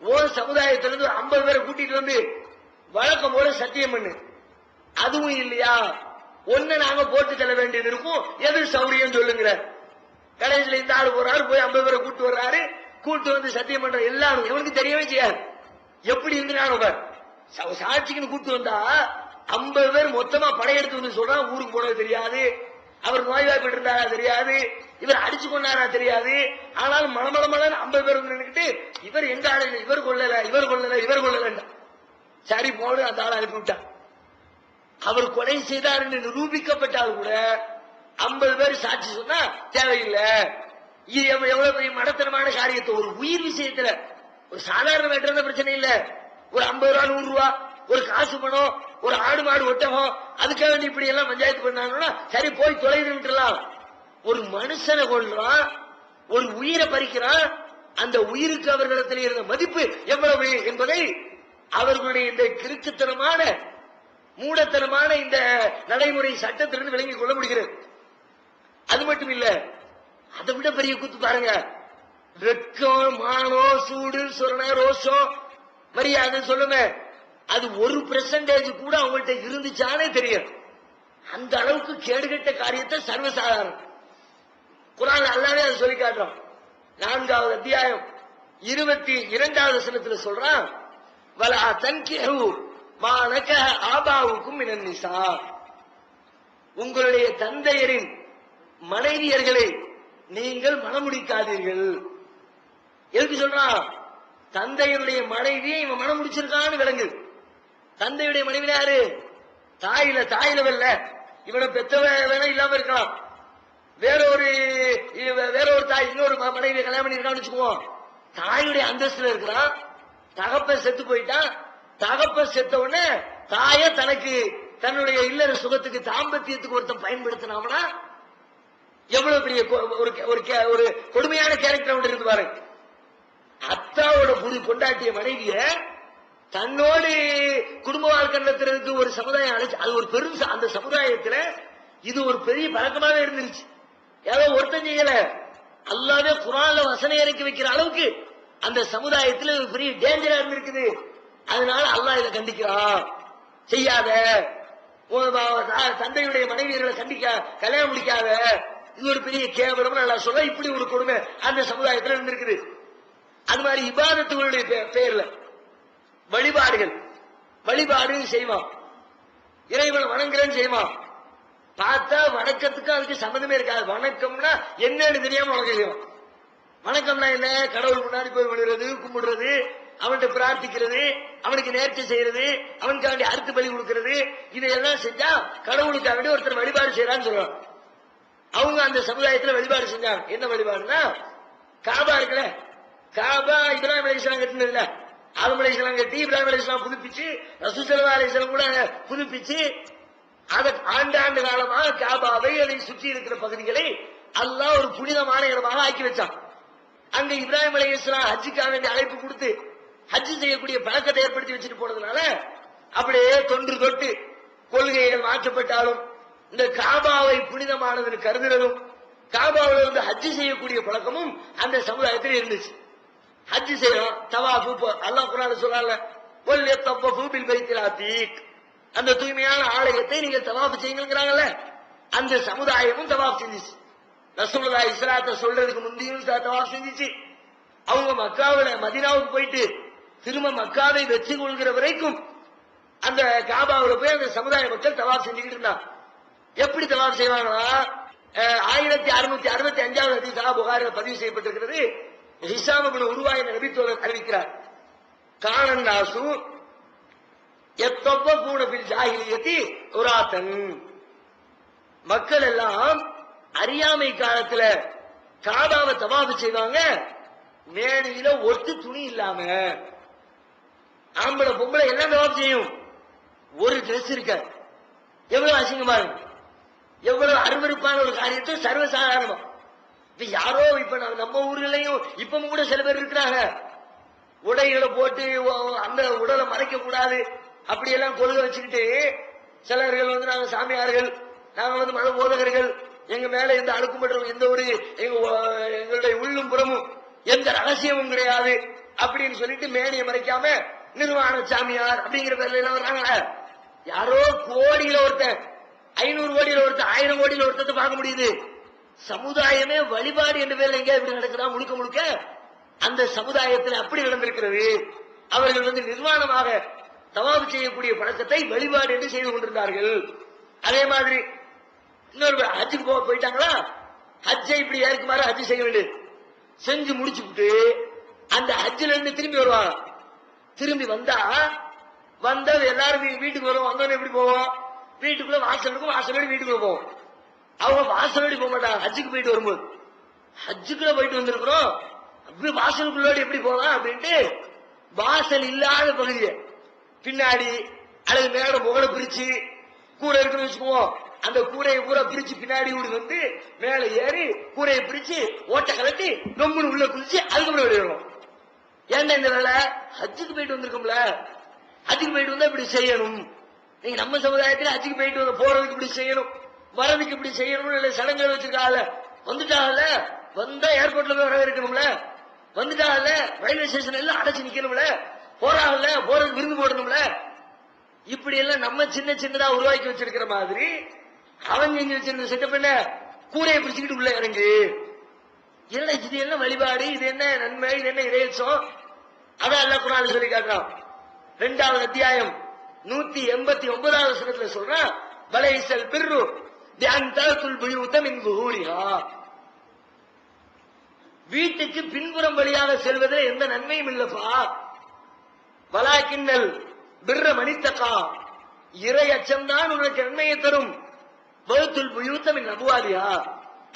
ஓ சமுதாயத்திலிருந்து 50 பேரை கூட்டிட்டு வந்து வழக்கம் போல சத்தியம் பண்ணு, அதுவும் இல்லையா ஒண்ணு நாங்க போட்டு செல்ல வேண்டியது இருக்கும், எது சௌரியம் சொல்லுங்கிற. கடைசியில இந்த ஆளு போறாரு, போய் 50 பேரை கூட்டு வர்றாரு, கூட்டு வந்து சத்தியம் பண்ற எல்லாரும் எவனுக்கு தெரியவே செய்யாது எப்படி இருந்தாங்க. சாட்சிக்குன்னு கூட்டு வந்தா 50 பேர் மொத்தமா படையெடுத்து வந்து சொல்றான், ஊருக்கு போனது தெரியாது, அவர் நோய்வாய்ப்பட்டு இருந்தாரா தெரியாது, இவர் அடிச்சு கொண்டாரா தெரியாது, ஆனாலும் மலமளமலன்னு 50 பேர் வந்து நின்றுட்டு இவர் எங்க ஆளு, இவர் கொள்ளல இவர் கொள்ளல இவர் கொள்ளல, சரி போடு அந்த ஆளை அனுப்பிவிட்டான். அவர் கொலை செய்தார் என்று நிரூபிக்கப்பட்டால் கூட 50 பேர் சாட்சி சொன்னா தேவையில்லை. இது எவ்வளவு பெரிய மடத்தனமான காரியத்தை, ஒரு உயிர் விஷயத்துல ஒரு சாதாரண வெட்டுறத பிரச்சனை இல்ல, ஒரு 50 ரூபா 100 ரூபா ஒரு காசு பணம், ஒரு ஆடு மாடு ஒட்டகம், அதுக்காக வேண்டி இப்படி எல்லாம் பஞ்சாயத்து பண்ணாங்கன்னா சரி போய் தொலைது விட்டுலாம். ஒரு மனுஷனை கொள்றான், ஒரு உயிரை பறிக்கிறான், அந்த உயிருக்கு அவர்களிடத்தில் இருந்த மதிப்பு எவ்வளவு என்பதை அவர்களுடைய இந்த கிறுக்குத்தனமான மூடத்தனமான இந்த நடைமுறை சட்டத்திலிருந்து விளங்கிக் கொள்ள முடிகிறது. அது மட்டும் இல்ல, அதை விட பெரிய குத்து பாருங்க, வெக்கம் மானம் சூடு சொரண ரோஷம் மரியாதை சொல்லுங்க, அது 1% கூட அவங்கள்ட்ட இருந்துச்சானே தெரியும். அந்த அளவுக்கு கேடுகட்ட காரியத்தை சர்வசாதாரணம் குர்ஆன் அல்லாஹ்வே அதை சொல்லி காட்டுறோம். 4வது அத்தியாயம் 22வது வசனத்துல சொல்றான், வலா தன்கிஹு மா நகஹ ஆபாவுக்கும் மினன் நிசா, உங்களுடைய தந்தையரின் மனைவியர்களை நீங்கள் மணமுடிக்காதீர்கள். எதுக்கு சொல்றான்? தந்தையருடைய மனைவியை இவன் மனம் முடிச்சிருக்கான்னு விளங்கு. தந்தையுடைய மனைவி யாரு? தாயில வெல்ல, இவனை பெத்தவன் வேணா இல்லாம இருக்கலாம். வேற ஒரு தாய் இன்னொரு மனைவி கல்யாணம் பண்ணிருக்கான்னு வச்சுக்குவோம். தாயுடைய அந்தஸ்துல இருக்கிறான், தகப்ப செத்து போயிட்டான். தகப்ப செத்த உடனே தாய தனக்கு தன்னுடைய இல்லற சுகத்துக்கு தாம்பத்தியத்துக்கு ஒருத்தன் பயன்படுத்தினாமனா எவ்வளவு பெரிய ஒரு கொடுமையான கேரக்டர் ஒன்று இருந்து பாருங்க. அத்தாவோட கொண்டாட்டிய மனைவிய தன்னோடு குடும்ப வாழ்க்கை நடத்துறதுக்கு ஒரு சமுதாயம் அழைச்சு, அது ஒரு பெரும் அந்த சமுதாயத்துல இது ஒரு பெரிய பழக்கமாவே இருந்துருச்சு. ஏதோ ஒருத்தன் செய்யல, அல்லாவே குர்ஆன்ல வசனம் இறக்கி வைக்கிற அளவுக்கு அந்த சமுதாயத்துல ஒரு பெரிய டேஞ்சரா இருந்திருக்குது. அதனால அல்லாஹ் இதை கண்டிக்கிறான், செய்யாத, தந்தையுடைய மனைவியர்களை கல்யாணம் முடிக்காத, இது ஒரு பெரிய கேவலம் நல்லா சொல்ல. இப்படி ஒரு கொடுமை அந்த சமுதாயத்தில் இருந்திருக்குது. அது மாதிரி இபாதத்துகளுடைய பெயர்ல வழிபாடு செய்வான், இறைவன் வணங்குறேன்னு செய்வான். பார்த்தா வணக்கத்துக்கு அதுக்கு சம்பந்தமே இருக்காது. வணக்கம்னா என்னன்னு தெரியாம வணக்கம் செய்வான். வணக்கம்னா என்ன? கடவுள் முன்னாடி போய் விழுறது, கும்பிடுறது, அவன்கிட்ட பிரார்த்திக்கிறது, அவனுக்கு நேர்ச்சி செய்யறது, அவனுக்காண்டி அறுத்து பலி கொடுக்கிறது, இதையெல்லாம் செஞ்சா கடவுளுக்காக வேண்டி ஒருத்தர் வழிபாடு செய்யறான்னு சொல்றான். அவங்க அந்த சமுதாயத்துல வழிபாடு செஞ்சாங்க. என்ன வழிபாடுனா, காபா இருக்குல்ல, காபா இப்ராஹிம் அலைஹிஸ்ஸலாம் கட்டினது இல்ல, ஆதம் அலைஹிஸ்ஸலாம் கட்டி இப்ராஹிம் அலைஹிஸ்ஸலாம் புதுப்பிச்சு, ரசூல் ஸல்லல்லாஹு அலைஹி வஸல்லம் கூட புதுப்பிச்சு, அத ஆண்டாண்டு காலமாக காபாவை அதை சுற்றி இருக்கிற பகுதிகளை அல்லாஹ் ஒரு புனிதமான இடமாக ஆக்கி வச்சான். அங்க இப்ராஹிம் அலைஹிஸ்ஸலாம் ஹஜ்ஜுக்காக வேண்டிய அழைப்பு கொடுத்து ஹஜ் செய்யக்கூடிய பழக்கத்தை ஏற்படுத்தி வச்சுட்டு போனதுனால அப்படியே தொன்று தொட்டு கொள்கைகள் மாற்றப்பட்டாலும் இந்த காபாவை புனிதமானதுன்னு கருதுறதும் காபாவில் வந்து ஹஜ் செய்யக்கூடிய பழக்கமும் அந்த சமுதாயத்தில் இருந்துச்சு. ஹஜ் செய்யணும், தவாஃபு, அல்லாஹ் குர்ஆன்ல சொல்றான்ல, வல் யத்தஃபு பில் பைத்தில் அதீக், அந்த தூய்மையான ஆலயத்தை நீங்க தவாஃப் செய்யுங்கங்கறாங்கல்ல. அந்த சமுதாயமும் தவாஃப் செஞ்சுச்சு. ரசூலுல்லாஹி ஸல்லல்லாஹு சொல்றதுக்கு முந்தியும் தவாஃப் செஞ்சுச்சு. அவங்க மக்காவுல மதீனாவுக்கு போயிட்டு திரும்ப மக்காவை வெற்றி கொள்கிற வரைக்கும் அந்த காபாவுல போய் அந்த சமுதாய மக்கள் தவாஃப் செஞ்சுக்கிட்டு இருந்தாங்க. எப்படி தவாஃப் செய்வாங்கன்னா, 1665வது ஹதீஸா புகாரில பதிவு செய்யப்பட்டிருக்கிறது. ஹிஷாம் இப்னு உர்வா என்ற நபித்தோழர் அறிவிக்கிறார், கானன் நாசு யத்தஃபூன பில் ஜாஹிலியத்தி உராத்தன், மக்கள் எல்லாம் அறியாமை காலத்துல காபாவை தவாஃப் செய்வாங்க, மேடையில ஒட்டு துணி இல்லாம. ஆம்பளை பொம்பளை எல்லாம் தவாஃப் செய்யும், ஒரு ட்ரெஸ் இருக்க. எவ்வளவு அசிங்கமா இருக்கு, எவ்வளவு அருவருப்பான ஒரு காரியத்தை சர்வசாதாரணமா. இப்ப யாரோ இப்ப நம்ம ஊர்களையும் இப்பவும் கூட சில பேர் இருக்கிறாங்க, உடைகளை போட்டு அந்த உடலை மறைக்க கூடாது அப்படியெல்லாம் கொள்கை வச்சுக்கிட்டு சிலர்கள் வந்து நாங்க சாமியார்கள், நாங்க வந்து மத போதகர்கள், எங்க மேல எந்த அழுக்குமற்ற எந்த ஒரு எங்களுடைய உள்ளும் புறமும் எந்த ரகசியமும் கிடையாது அப்படின்னு சொல்லிட்டு மேடையை மறைக்காம நிர்வாண சாமியார் அப்படிங்கிற பேர்ல எல்லாம் வர்றாங்க. யாரோ கோடியில ஒருத்தன், 500 கோடியில ஒருத்தன், 1000 கோடியில ஒருத்தத்தை பார்க்க முடியுது. சமுதாயமே வழிபாடு என்ற பேர்ல எங்க இப்படி நடக்குதா? முழுக்க முழுக்க அந்த சமுதாயத்தில் அப்படி நடந்திருக்கிறது. அவர்கள் வந்து நிர்வாணமாக தவாஃப் செய்யக்கூடிய பழக்கத்தை வழிபாடு என்று செய்து கொண்டிருந்தார்கள். அதே மாதிரி இன்னொரு ஹஜ்ஜுக்கு போயிட்டாங்களா, ஹஜ்ஜை இப்படி ஏற்குமாறு ஹஜ் செய்ய வேண்டியது, செஞ்சு முடிச்சுட்டு அந்த ஹஜ்ஜில இருந்து திரும்பி வருவாங்க. திரும்பி வந்தா எல்லாரும் வீட்டுக்கு வருவோம். வந்தோன்னு எப்படி போவோம்? வீட்டுக்குள்ள வாசல் இருக்கும், வாசலோடு வீட்டுக்குள்ள போவோம். அவங்க வாசலோடி போக மாட்டாங்க. ஹஜ்ஜுக்கு போயிட்டு வரும்போது, ஹஜ்ஜுக்குள்ள போயிட்டு வந்திருக்கிறோம், அப்படி வாசலுக்குள்ளோடு எப்படி போகலாம் அப்படின்ட்டு வாசல் இல்லாத பகுதியை பின்னாடி அல்லது மேல முகலை பிரிச்சு, கூரை இருக்குன்னு வச்சுக்குவோம், அந்த கூரையை பூரா பிரிச்சு பின்னாடி ஊடி வந்து மேல ஏறி கூரையை பிரிச்சு ஓட்ட கலட்டி நொம்புன்னு உள்ள குளிச்சு அதுக்கப்புறம் வெளியிடணும். ஏன்டா இந்த வேலை? ஹஜ்ஜுக்கு போயிட்டு வந்திருக்கோம்ல, ஹஜ்ஜுக்கு போயிட்டு வந்தா இப்படி செய்யணும். நீங்க நம்ம சமுதாயத்தில் ஹஜ்ஜுக்கு போயிட்டு வந்த போறதுக்கு இப்படி செய்யணும், வரதுக்கு இப்படி செய்யணும்னு இல்லை சடங்குகள் வச்சிருக்காங்கல்ல. வந்துட்டாங்கல்ல, வந்தா ஏர்போர்ட்ல போய் வரவேற்கணும்ல, வந்துட்டாங்கல்ல ரயில்வே ஸ்டேஷன் எல்லாம் அடைச்சு நிக்கணும்ல, போறாங்கல்ல போறதுக்கு விருந்து போடணும்ல. இப்படி எல்லாம் நம்ம சின்ன சின்னதா உருவாக்கி வச்சிருக்கிற மாதிரி அவன் செஞ்சு வச்சிருந்த செட்டப் என்ன? கூரையை பிடிச்சுக்கிட்டு உள்ள இறங்கு, என்ன இது என்ன வழிபாடு, இது என்ன நன்மை, இது என்ன இறைச்சம்? அதான் அல்லாஹ் குர்ஆன்ல சொல்லி காட்டுறான். 2வது அத்தியாயம் 189வது வசனத்துல சொல்றான், வலைசல் பிர்ரு பிஅன்தாத்துல் புயூத மின் ஸுஹூரிஹா. வீட்டுக்கு பின்புறம் வழியாக செல்வதில் எந்த நன்மையும் இல்லப்பா. வலாக்கின்னல் பிர்ர மனித்தகா, இறை அச்சம்தான் உனக்கு நன்மையை தரும். பௌத்துல் புயூத மின் அபுவாபிஹா,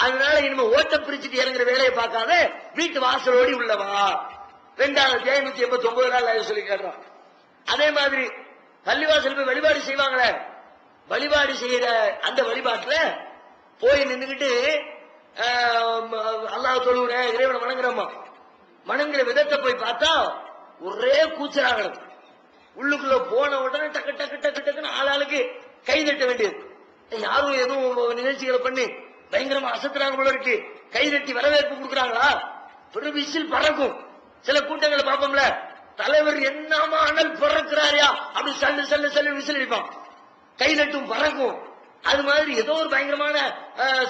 அதனால இனிமே ஓட்டம் பிரிச்சுட்டு இறங்குற வேலையை பார்க்காத, வீட்டு வாசலோடி உள்ளவா. 2வது அத்தியாயம் 189 சொல்லி கேட்றான். அதே மாதிரி பள்ளிவாசல் போய் வழிபாடு செய்வாங்களே, வழிபாடு செய்யற அந்த வழிபாட்டுல போய் நின்றுகிட்டு அல்லாஹ் தொழுகிறேன், இறைவனை வணங்குறோமா, வணங்குற விதத்தை போய் பார்த்தா ஒரே கூச்சலாகிறது. உள்ளுக்குள்ள போன உடனே டக்கு டக்கு டக்கு டக்குன்னு ஆளாளுக்கு கை தட்ட வேண்டியது. யாரும் எதுவும் நிகழ்ச்சிகளை பண்ணி பயங்கரமா அசத்துறாங்க போல இருக்கு, கை தட்டி வரவேற்பு கொடுக்குறாங்களா, பெரு விசில் பறக்கும். சில கூட்டங்களை பார்ப்போம்ல, தலைவர் என்னமா அனல் பறக்கிறாரியா அப்படி சல்லு சல்லு சல்லு விசில் அடிப்பான், கை தட்டும் பறக்கும். அது மாதிரி ஏதோ ஒரு பயங்கரமான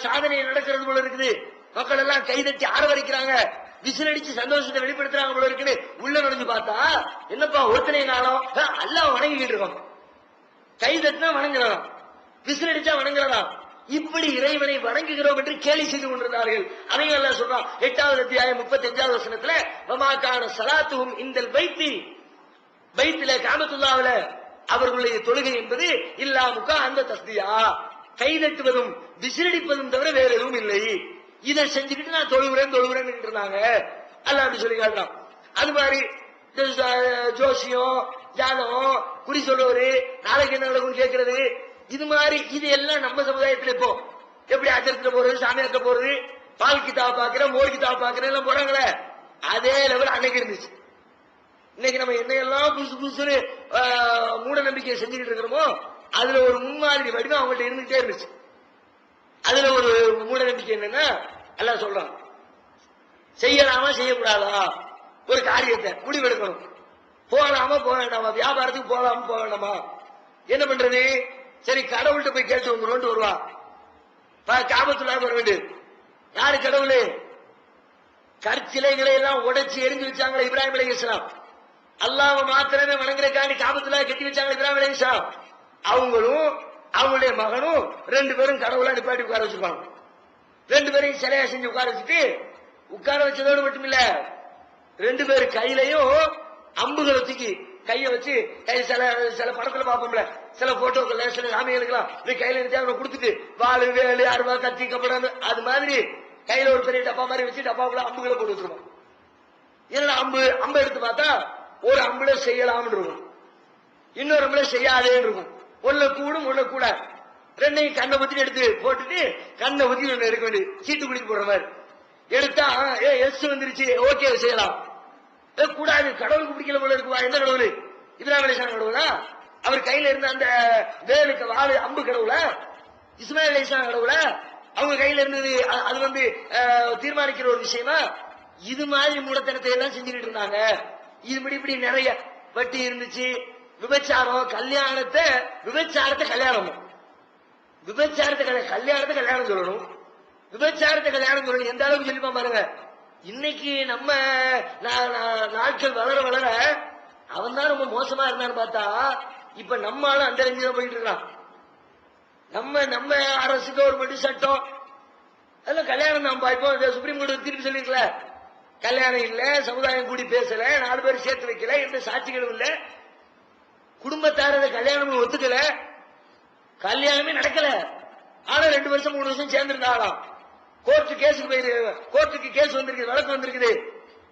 சாதனை நடக்கிறது போல இருக்குது. மக்கள் எல்லாம் கை தட்டி ஆரவரிக்கிறாங்க, விசில் அடிச்சு சந்தோஷத்தை வெளிப்படுத்துறாங்க போல இருக்குன்னு உள்ள நுழைஞ்சு பார்த்தா என்னப்பா ஒருத்தனை காலம் எல்லாம் வணங்கிக்கிட்டு இருக்கோம். கை தட்டினா வணங்குறோம், விசில் அடிச்சா வணங்குறதாம். இப்படி இறைவனை வணங்குகிறோம் என்று கேலி செய்து கொண்டிருந்தார்கள். அதையும் எல்லாம் சொல்றான் 8வது அத்தியாயம் 35வது வசனத்துல, வமாகான ஸலாத்துஹும் இந்தல் பைத்தி, பைத்தில காபத்துல்லாஹ்ல அவர்களுடைய தொழுகை என்பது இல்லா முகா அந்த தஸ்தியா, கை தட்டுவதும் விசிலடிப்பதும் தவிர வேற எதுவும் இல்லை. இதை செஞ்சுக்கிட்டு நான் தொழுகிறேன் தொழுகிறேன்னு இருந்தாங்க. அல்லாஹ் அப்படி சொல்லி காட்டுறான். அது மாதிரி ஜோசியம் ஜாதகம் குறி சொல்லுவது, நாளைக்கு என்ன நடக்கும் கேட்கறது, இது மாதிரி இது எல்லாம் நம்ம சமுதாயத்தில் இப்போ எப்படி அச்சரத்துல போறது, சாமியாக்க போறது, பால் கிதாப் பாக்குறேன், மோர் கிதாப் பாக்குறேன் எல்லாம் போறாங்களே, அதே லெவல் அன்னைக்கு இருந்துச்சு. இன்னைக்கு நம்ம என்னையெல்லாம் புதுசு புதுசு மூட நம்பிக்கையை செஞ்சுக்கிட்டு இருக்கிறோமோ அதுல ஒரு முன்மாதிரி வடிவம் அவங்கள்ட்ட இருந்துகிட்டே இருந்துச்சு. அதுல ஒரு மூட நம்பிக்கை என்னன்னா, எல்லாம் சொல்றான், செய்யலாமா செய்யக்கூடாதா, ஒரு காரியத்தை முடிவெடுக்கணும், போகலாமா போக வேண்டாமா, வியாபாரத்துக்கு போகலாமா போக வேண்டாமா, என்ன பண்றது, சரி கடவுள்கிட்ட போய் கேட்டு வந்துடும் வருவா, காபத்துள்ளாக வர வேண்டியது. யாரு கடவுளு, கற்சிலைகளை எல்லாம் உடைச்சு எரிஞ்சு வச்சாங்களே இப்ராஹிம் அலைஹிஸ்ஸலாம், அல்லாஹ்வை மாத்திரமே வணங்குறதுக்காண்டி காபத்துள்ளாக கட்டி வச்சாங்க இப்ராஹிம் அலைஹிஸ்ஸலாம். அவங்களும் அவங்களுடைய மகனும் 2 பேரும் கடவுளா நிப்பாட்டி உட்கார வச்சிருப்பாங்க. 2 பேரையும் சிலையா செஞ்சு உட்கார வச்சுட்டு, உட்கார வச்சதோடு மட்டும் இல்ல, 2 பேர் கையிலையும் அம்புகளை தூக்கி கையை வச்சு, கை சில படத்துல பாப்போம்ல, சில போட்டோக்கள் சில சாமிகளுக்கெல்லாம் கையில எடுத்து அவங்க கொடுத்துட்டு வாழு வேலு அருவா கத்தி கப்படம் அது மாதிரி கையில ஒரு பெரிய டப்பா மாதிரி வச்சு டப்பாக்குள்ள அம்புகளை போட்டு வச்சிருக்கோம். என்னடா அம்பு எடுத்து பார்த்தா ஒரு அம்புல செய்யலாம்னு இருக்கும், இன்னொரு அம்புல செய்யாதேன்னு இருக்கும், ஒண்ணு கூடும் ஒண்ணு கூட, 2ஐயும் கண்ணை ஊத்தி எடுத்து போட்டுட்டு கண்ணை ஊத்தி ஒண்ணு எடுக்க வேண்டியது, சீட்டு குடிக்க போடுற மாதிரி எடுத்தா எஸ் வந்துருச்சு, ஓகே செய்யலாம். கூடாது, கடவுளுக்கு பிடிக்கல போல இருக்குவா, எந்த கடவுள், இப்ராஹிம் அலைஹிஸ்ஸலாம் கடவுளா, அவர் கையில இருந்த அந்த வேலுக்கு வாழு அம்பு கடவுளா, இஸ்மாயில் அலைஹிஸ்ஸலாம் கடவுளா, அவங்க கையில இருந்தது அது தீர்மானிக்கிற ஒரு விஷயமா. இது மாதிரி மூடத்தனத்தை எல்லாம் செஞ்சுக்கிட்டு இருந்தாங்க. இப்படி நிறைய வட்டி இருந்துச்சு, விபச்சாரம், கல்யாணத்தை கல்யாணம், விபச்சாரத்தை கல்யாணம் சொல்லணும், விபச்சாரத்தை கல்யாணம் சொல்லணும், எந்த அளவுக்கு சொல்லிப்பா பாருங்க. இன்னைக்கு நம்ம நாட்கள் வளர வளர அவன் தான் ரொம்ப மோசமா இருந்தான்னு பார்த்தா இப்ப நம்மளால அந்த ரேஞ்சு தான் போயிட்டு இருக்கான். நம்ம அரசு கவர்மெண்ட் சட்டம் அதெல்லாம் கல்யாணம் தான் பாய்ப்போம். சுப்ரீம் கோர்ட் திருப்பி சொல்லிருக்கல, கல்யாணம் இல்ல, சமுதாயம் கூடி பேசல, 4 பேர் சேர்த்து வைக்கல, எந்த சாட்சிகளும் இல்ல, குடும்பத்தார கல்யாணம் ஒத்துக்கல, கல்யாணமே நடக்கல. ஆனா 2 வருஷம் 3 வருஷம் சேர்ந்திருந்தாங்களாம். கோர்ட்டுக்கு கேஸ் வந்திருக்கு, வழக்கு வந்திருக்குது.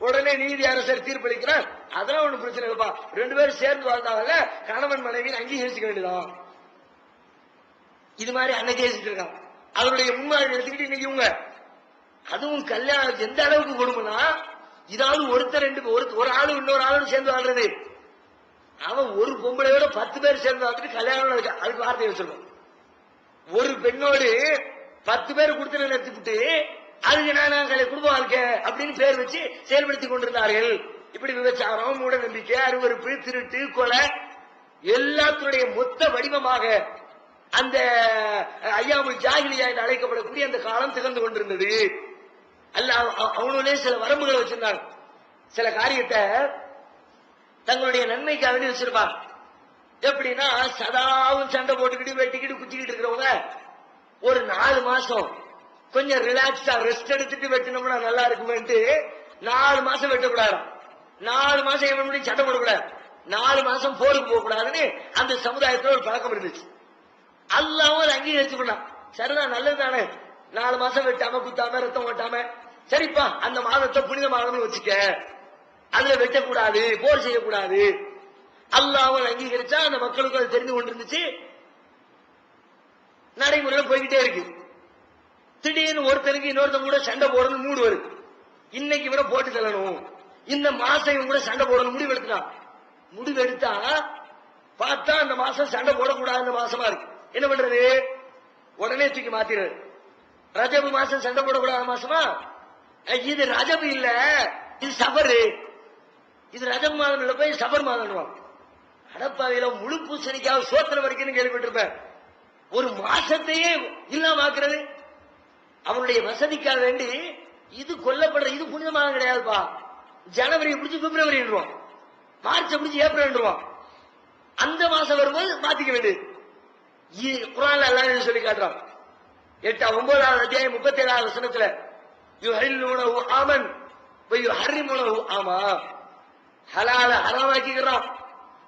உடனே நீதி அரசர் தீர்ப்பளிக்கிறார், அதான் ஒண்ணு பிரச்சனை இல்லப்பா, 2 பேரும் சேர்ந்து வாழ்ந்தாங்கல்ல, கணவன் மனைவி அங்கீகரிச்சுக்க வேண்டியதான். இது மாதிரி அன்னைக்கு இருக்காங்க. அவருடைய முன்மாதிரி எடுத்துக்கிட்டு இன்னைக்கு இவங்க அதுவும் கல்யாணம் எந்த அளவுக்கு கொடுமைனா, இதாவது ஒரு ஆளு இன்னொரு ஆளு சேர்ந்து வாழ்றது, அவன் ஒரு பொம்பளையோட 10 பேர் சேர்ந்து வாழ்ந்துட்டு கல்யாணம் அதுக்கு வார்த்தை வச்சிருக்கோம். ஒரு பெண்ணோடு 10 பேர் கொடுத்து நிறுத்திவிட்டு அதுக்கு நான் குடும்ப வாழ்க்கை அப்படின்னு பேர் வச்சு செயல்படுத்திக் கொண்டிருந்தார்கள். இப்படி விபச்சாரம், மூட நம்பிக்கை, அருவருப்பு, திருட்டு, கொலை எல்லாத்துடைய மொத்த வடிவமாக அந்த ஐயாமுல் ஜாஹிலியா என்று அழைக்கப்படக்கூடிய அந்த காலம் திகழ்ந்து கொண்டிருந்தது. அல்ல அவனுடைய சில வரம்புகளை வச்சிருந்தாங்க. சில காரியத்தை தங்களுடைய நன்மைக்காக வேண்டி வச்சிருப்பாங்க. எப்படின்னா சதாவும் சண்டை போட்டுக்கிட்டு வெட்டிக்கிட்டு குத்திக்கிட்டு இருக்கிறவங்க ஒரு 4 மாசம் கொஞ்சம் ரிலாக்ஸா ரெஸ்ட் எடுத்துட்டு வெட்டினோம்னா நல்லா இருக்குமேன்ட்டு 4 மாசம் வெட்டக்கூடாது. 4 மாசம் எவன் சண்டை போடக்கூடாது, 4 மாசம் போருக்கு போக கூடாதுன்னு அந்த சமுதாயத்துல ஒரு பழக்கம் இருந்துச்சு. அல்லாவும் அதை அங்கீகரிச்சு பண்ணான். சரிதான், நல்லது தானே, 4 மாசம் வெட்டாம குத்தாம ரத்தம் ஓட்டாம, சரிப்பா அந்த மாதத்தை புனித மாதம்னு வச்சுக்க, அதுல வெட்டக்கூடாது, போர் செய்யக்கூடாது. அல்லாவும் அங்கீகரிச்சா அந்த மக்களுக்கு அது தெரிந்து கொண்டிருந்துச்சு. நடைமுறையில போய்கிட்டே இருக்கு. திடீர்னு ஒருத்தருக்கு இன்னொருத்தன் கூட சண்டை போடணும் மூடு வருது. இன்னைக்கு விட போட்டு தள்ளணும், இந்த மாசம் கூட சண்டை போடணும் முடிவு எடுத்துட்டான். முடிவு எடுத்தா பார்த்தா அந்த மாசம் சண்டை போடக்கூடாது, அந்த மாசமா இருக்கு. என்ன பண்றது? உடனே தூக்கி மாத்திடுறது. ரஜபு மாசம் சண்டை போடக்கூடாத மாசமா? இது ரஜபு இல்ல, இது சபரு. இது ரஜப் மாதம் இல்ல, போய் சபர் மாதம். அடப்பாவையில முழு பூசணிக்காக சோத்திர வரைக்கும் கேள்விப்பட்டிருப்பேன். ஒரு மாசத்தையே இல்லாம ஆக்குறது அவனுடைய வசதிக்காக வேண்டி. இது கொல்லப்படுற, இது புனிதமாக கிடையாதுப்பா. ஜனவரி பிடிச்சி பிப்ரவரி, மார்ச் பிடிச்சி ஏப்ரல், அந்த மாசம் வரும்போது மாத்திக்க வேண்டியது. குர்ஆன்ல அல்லாஹ் சொல்லி காட்டுறான். 9வது அத்தியாயம் 37வது வசனத்துல யுஹில்லுனஹு ஆமன் வ யுஹர்ரிமுனஹு ஆமா. ஹலால ஹராமாக்கிக்கிறான்,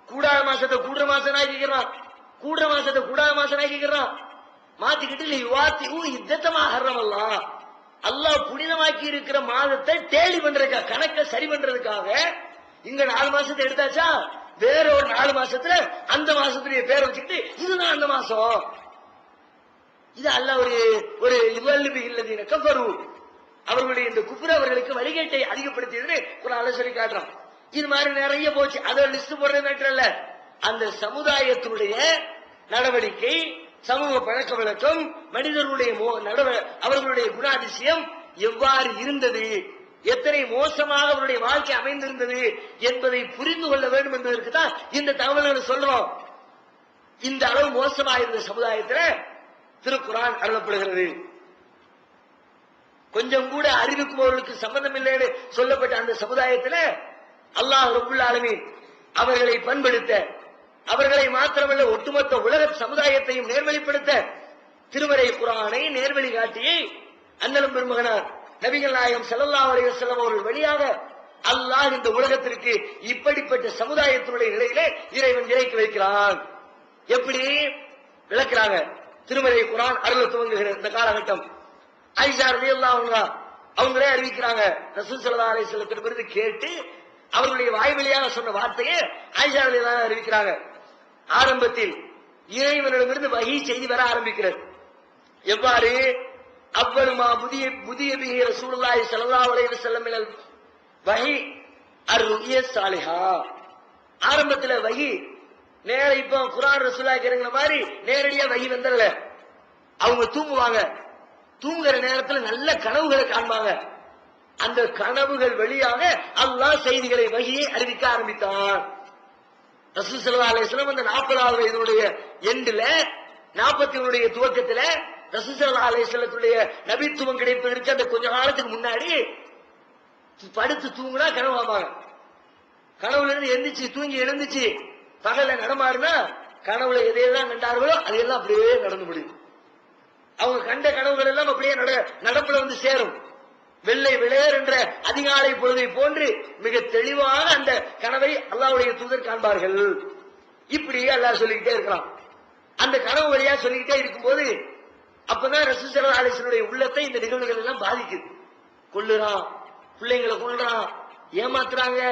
கூடாத மாசத்தை கூடுற மாசம் ஆக்கிக்கிறான், கூடுற மாசத்தை கூடாத மாசம் ஆக்கிக்கிறான். மாத்திக்கிட்டு இத்தமா ஹர்ரமல்லாஹ், அல்லாஹ் புனிதமாக்கி இருக்கிற மாதத்தை தேடி பண்றதுக்காக, கணக்கை சரி பண்றதுக்காக இங்க 4 மாசத்தை எடுத்தாச்சா, வேற ஒரு 4 மாசத்துல அந்த மாசத்துடைய பேரை வச்சுக்கிட்டு இதுதான் அந்த மாசம். இது அல்லாஹ் ஒரு இவல்லுபி இல்லதீன கஃபரு, அவர்களுடைய இந்த குஃப்ர் அவர்களுக்கு வழிகேட்டை அதிகப்படுத்தியதுன்னு குர்ஆன்ல சொல்லி காட்டுறான். இது மாதிரி நிறைய போச்சு. அதை லிஸ்ட் போடுறது மேட்டர் இல்ல. அந்த சமுதாயத்தினுடைய நடவடிக்கை, சமூக பழக்க வழக்கம், மனிதர்களுடைய அவர்களுடைய குணாதிசயம் எவ்வாறு இருந்தது, எத்தனை மோசமாக அவருடைய வாழ்க்கை அமைந்திருந்தது என்பதை புரிந்து கொள்ள வேண்டும் என்பதற்கு தான் இந்த தகவல்களை சொல்றோம். இந்த அளவு மோசமாக இருந்த சமுதாயத்தில் திருக்குர்ஆன் அருளப்படுகிறது. கொஞ்சம் கூட அறிவுக்கும் அவர்களுக்கு சம்பந்தம் இல்லைன்னு சொல்லப்பட்ட அந்த சமுதாயத்தில் அல்லாஹ் ரப்புல் ஆலமீன் அவர்களை பண்படுத்த, அவர்களை மாத்திரமல்ல ஒட்டுமொத்த உலக சமுதாயத்தையும் நேர்வழிப்படுத்த திருமறை குர்ஆனை நேர்வழி காட்டியை அண்ணலும் பெருமகனார் நபிகள் நாயகம் ஸல்லல்லாஹு அலைஹி வஸல்லம் அவர்கள் வழியாக அல்லாஹ் இந்த உலகத்திற்கு இப்படிப்பட்ட சமுதாயத்தினுடைய நிலையிலே இறைவன் இறக்கி வைக்கிறான். எப்படி விளக்குறாங்க? திருமறை குர்ஆன் அருள துவங்குகிற இந்த காலகட்டம் ஆயிஷா ரலியல்லாஹு அன்ஹா அவங்களே அறிவிக்கிறாங்க. ரசூல் ஸல்லல்லாஹு அலைஹி வஸல்லத்திலிருந்து கேட்டு அவர்களுடைய வாய் வழியாக சொன்ன வார்த்தையை ஆயிஷா ரலியல்லாஹு அன்ஹா அறிவிக்கிறாங்க. ஆரம்பத்தில் இறைவனிடமிருந்து வஹீ செய்தி வர ஆரம்பிக்கிறது. எவ்வாறு? அவ்வளுமா புதிய பிஹி ரசூலுல்லாஹி ஸல்லல்லாஹு அலைஹி வஸல்லம் மினல் வஹீ அர்-ருய்யா ஸாலிஹா. ஆரம்பத்துல வஹீ நேர இப்போ குர்ஆன் ரசூலுல்லாஹி கேக்குற மாதிரி நேரடியா வஹீ வந்தறல. அவங்க தூங்குவாங்க, தூங்குற நேரத்துல நல்ல கனவுகளை காண்பாங்க. அந்த கனவுகள் வழியாக அல்லாஹ் செய்திகளை வஹீயை அறிவிக்க ஆரம்பித்தான். ரசூல் ஸல்லல்லாஹு அலைஹி வஸல்லம் அந்த 40வது வயதுடைய எண்டுல 40னுடைய துவக்கத்துல ரசூல் ஸல்லல்லாஹு அலைஹி வஸல்லத்துடைய நபித்துவம் கிடைப்பதற்கு அந்த கொஞ்ச காலத்துக்கு முன்னாடி படுத்து தூங்குனா கனவு காண்பாங்க. கனவுல இருந்து எந்திரிச்சு தூங்கி எழுந்துச்சு பகல நடமாறுனா கனவுல எதையெல்லாம் கண்டார்களோ அதையெல்லாம் அப்படியே நடந்து முடியும். அவங்க கண்ட கனவுகள் எல்லாம் அப்படியே நடப்புல வந்து சேரும். வெள்ளை விளையர் என்ற அதிகாலை பொழுதை போன்று மிக தெளிவான அந்த கனவை அல்லாஹ்வுடைய தூதர் காண்பார்கள். இப்படியே அல்லாஹ் சொல்லிக்கிட்டே இருக்கிறான். அந்த கனவு வழியா சொல்லிக்கிட்டே இருக்கும்போது அப்பதான் ரசூல் ஸல்லல்லாஹு அலைஹி வஸல்லம் உள்ளத்தை இந்த நிகழ்வுகள் எல்லாம் பாதிக்குது. கொல்லுறான், பிள்ளைங்களை கொல்றான், ஏமாத்துறாங்க,